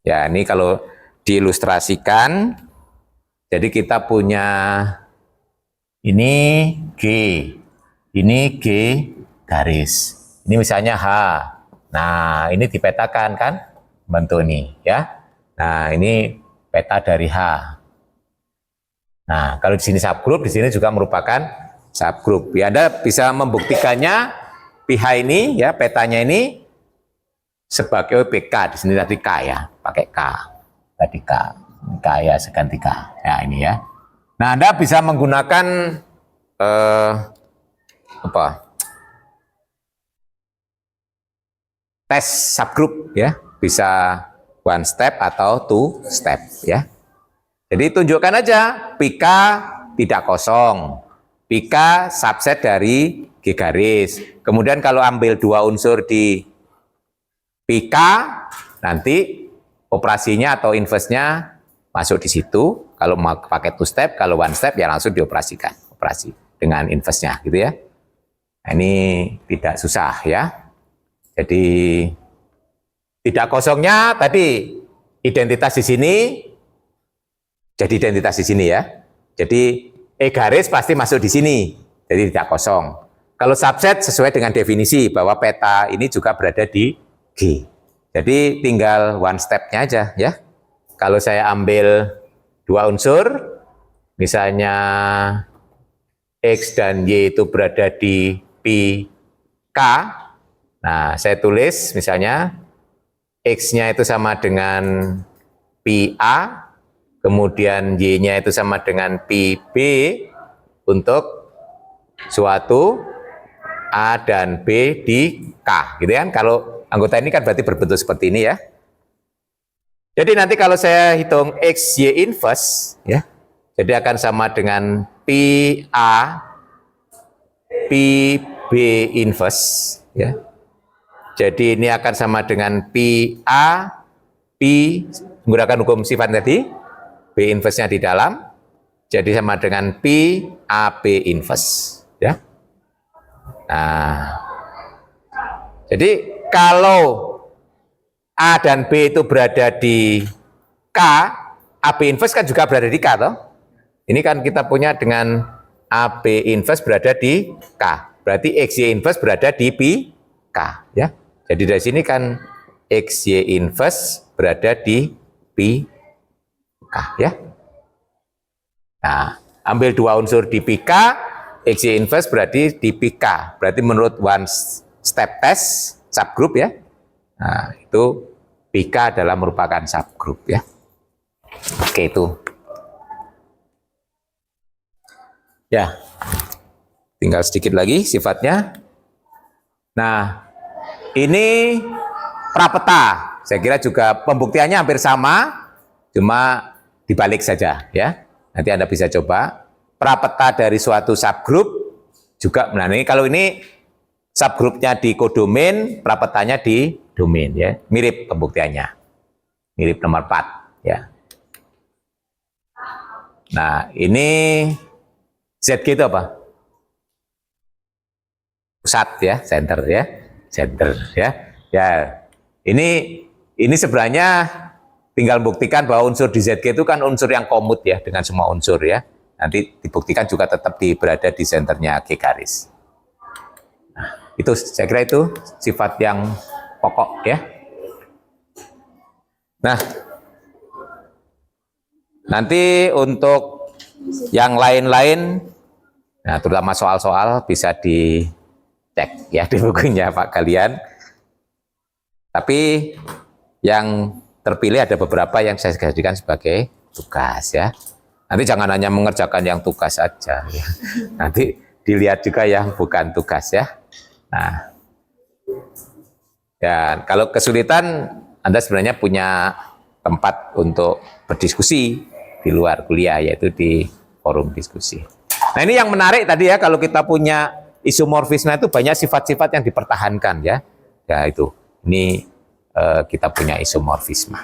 Ya, ini kalau diilustrasikan, jadi kita punya ini G, ini G garis, ini misalnya H. Nah, ini dipetakan kan, bentuk ini ya. Nah, ini peta dari H. Nah, kalau di sini subgrup, di sini juga merupakan subgrup. Ya, Anda bisa membuktikannya PH ini ya, petanya ini sebagai PK. Di sini tadi K ya, pakai K. Tadi K. Ini K ya, seganti K. Ya, ini ya. Nah, Anda bisa menggunakan tes subgroup ya, bisa one step atau two step ya. Jadi tunjukkan aja PK tidak kosong, PK subset dari G garis. Kemudian kalau ambil 2 unsur di PK, nanti operasinya atau inverse-nya masuk di situ. Kalau mau pakai two step, kalau one step ya langsung dioperasikan, operasi dengan inverse-nya gitu ya. Nah, ini tidak susah ya. Jadi Tidak kosongnya tadi identitas di sini jadi identitas di sini ya. Jadi E garis pasti masuk di sini, jadi tidak kosong. Kalau subset sesuai dengan definisi bahwa peta ini juga berada di G. Jadi tinggal one step-nya aja ya. Kalau saya ambil dua unsur, misalnya X dan Y itu berada di pi K. Nah, saya tulis misalnya X-nya itu sama dengan pi A, kemudian Y-nya itu sama dengan pi B untuk suatu A dan B di K, gitu kan? Kalau anggota ini kan berarti berbentuk seperti ini ya. Jadi nanti kalau saya hitung X, Y inverse, ya, jadi akan sama dengan pi A, pi B inverse, ya. Jadi ini akan sama dengan pi A, pi, menggunakan hukum sifat tadi, B inverse-nya di dalam, jadi sama dengan pi AB inverse, ya. Nah, jadi kalau A dan B itu berada di K, AB inverse kan juga berada di K, toh? Ini kan kita punya dengan AB inverse berada di K, berarti XY inverse berada di pi K, ya. Jadi dari sini kan XY inverse berada di pi K, ya. Nah, ambil dua unsur di pi K, XY inverse berarti di pi K. Berarti menurut one step test subgroup ya. Nah, itu pi K adalah merupakan subgroup ya. Oke, itu. Ya. Tinggal sedikit lagi sifatnya. Nah, ini prapeta. Saya kira juga pembuktiannya hampir sama, cuma dibalik saja ya. Nanti Anda bisa coba prapeta dari suatu subgroup juga. Nah, ini kalau ini subgrupnya di kodomain, prapetanya di domain ya. Mirip pembuktiannya. Mirip nomor 4 ya. Nah, ini ZG itu apa? Pusat ya, center ya. Center ya. Ya. Ini sebenarnya tinggal buktikan bahwa unsur di ZG itu kan unsur yang komut ya dengan semua unsur ya. Nanti dibuktikan juga tetap berada di senternya G garis. Nah, itu saya kira itu sifat yang pokok ya. Nah, nanti untuk yang lain-lain, nah terutama soal-soal bisa dicek ya di bukunya Pak kalian. Tapi yang terpilih ada beberapa yang saya jadikan sebagai tugas ya. Nanti jangan hanya mengerjakan yang tugas saja ya. Nanti dilihat juga yang bukan tugas ya. Nah, dan kalau kesulitan Anda sebenarnya punya tempat untuk berdiskusi di luar kuliah, yaitu di forum diskusi. Nah, ini yang menarik tadi ya, kalau kita punya isomorfisme itu banyak sifat-sifat yang dipertahankan ya. Ya itu. Ini kita punya isomorfisme.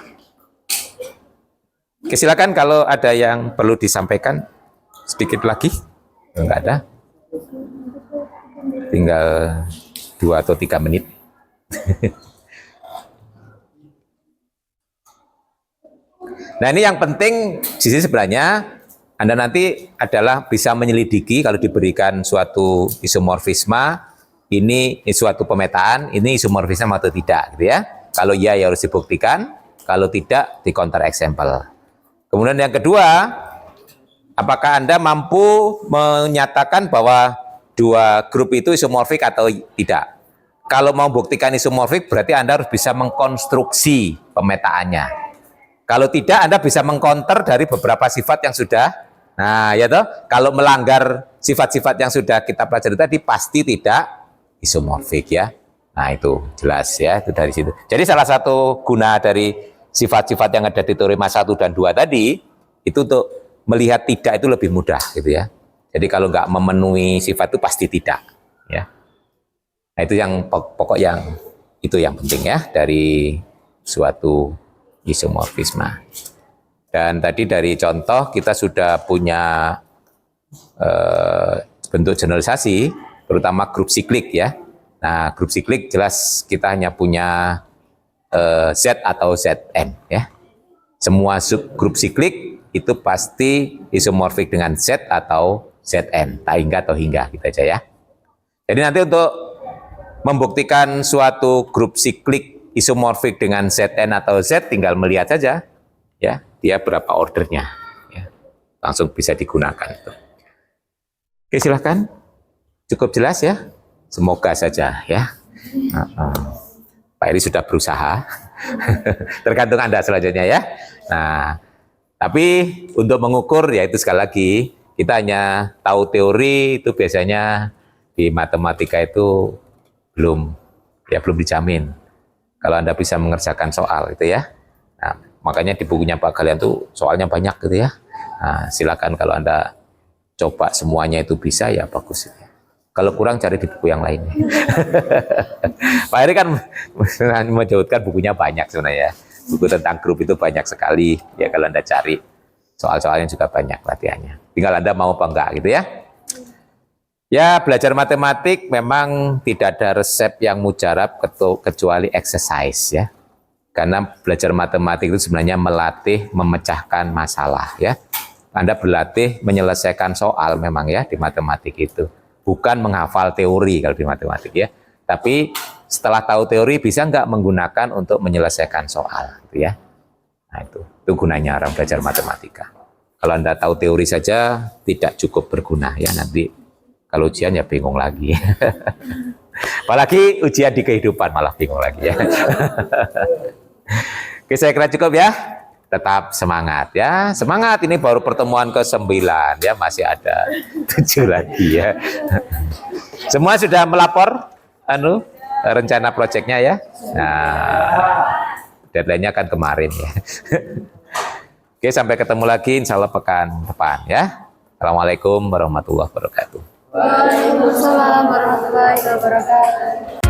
Oke, silakan kalau ada yang perlu disampaikan sedikit lagi. Enggak ada. Tinggal 2 atau 3 menit. Nah, ini yang penting di sini sebenarnya Anda nanti adalah bisa menyelidiki kalau diberikan suatu isomorfisme, ini suatu pemetaan, ini isomorfisme atau tidak gitu ya. Kalau iya ya harus dibuktikan, kalau tidak di counter example. Kemudian yang kedua, apakah Anda mampu menyatakan bahwa dua grup itu isomorfik atau tidak? Kalau mau buktikan isomorfik berarti Anda harus bisa mengkonstruksi pemetaannya. Kalau tidak, Anda bisa mengcounter dari beberapa sifat yang sudah. Nah, ya toh, kalau melanggar sifat-sifat yang sudah kita pelajari tadi pasti tidak isomorfik ya. Nah, itu jelas ya, itu dari situ. Jadi salah satu guna dari sifat-sifat yang ada di teorema 1 dan 2 tadi itu untuk melihat tidak itu lebih mudah gitu ya. Jadi kalau nggak memenuhi sifat itu pasti tidak ya. Nah, itu yang pokok yang itu yang penting ya dari suatu isomorfisme. Dan tadi dari contoh kita sudah punya bentuk generalisasi, terutama grup siklik ya. Nah, grup siklik jelas kita hanya punya Z atau Zn ya. Semua subgrup siklik itu pasti isomorfik dengan Z atau Zn, tak hingga atau hingga gitu aja ya. Jadi nanti untuk membuktikan suatu grup siklik isomorfik dengan Zn atau Z tinggal melihat saja ya, dia berapa ordernya ya. Langsung bisa digunakan itu. Oke, silahkan. Cukup jelas ya? Semoga saja ya. Pak Eri sudah berusaha. Tergantung Anda selanjutnya ya. Nah, tapi untuk mengukur ya itu sekali lagi kita hanya tahu teori itu biasanya di matematika itu belum dijamin. Kalau Anda bisa mengerjakan soal itu ya. Nah, makanya di bukunya Pak Galian tuh soalnya banyak gitu ya. Nah, silakan kalau Anda coba semuanya itu bisa ya bagus. Kalau kurang cari di buku yang lain. Pak Eri kan menyebutkan bukunya banyak sebenarnya. Buku tentang grup itu banyak sekali. Ya kalau Anda cari soal-soalnya juga banyak latihannya. Tinggal Anda mau apa enggak gitu ya. Ya belajar matematik memang tidak ada resep yang mujarab kecuali exercise ya. Karena belajar matematik itu sebenarnya melatih memecahkan masalah ya. Anda berlatih menyelesaikan soal memang ya di matematik itu. Bukan menghafal teori kalau di matematik ya. Tapi setelah tahu teori bisa nggak menggunakan untuk menyelesaikan soal gitu ya. Nah itu gunanya orang belajar matematika. Kalau Anda tahu teori saja tidak cukup berguna ya, nanti kalau ujian ya bingung lagi. Apalagi ujian di kehidupan malah bingung lagi ya. Oke, saya kira cukup ya. Tetap semangat ya. Semangat, ini baru pertemuan ke-9 ya, masih ada 7 lagi ya. Semua sudah melapor rencana proyeknya ya. Nah, deadline-nya kan kemarin ya. Oke, sampai ketemu lagi insya Allah pekan depan ya. Assalamualaikum warahmatullahi wabarakatuh. Waalaikumsalam warahmatullahi wabarakatuh.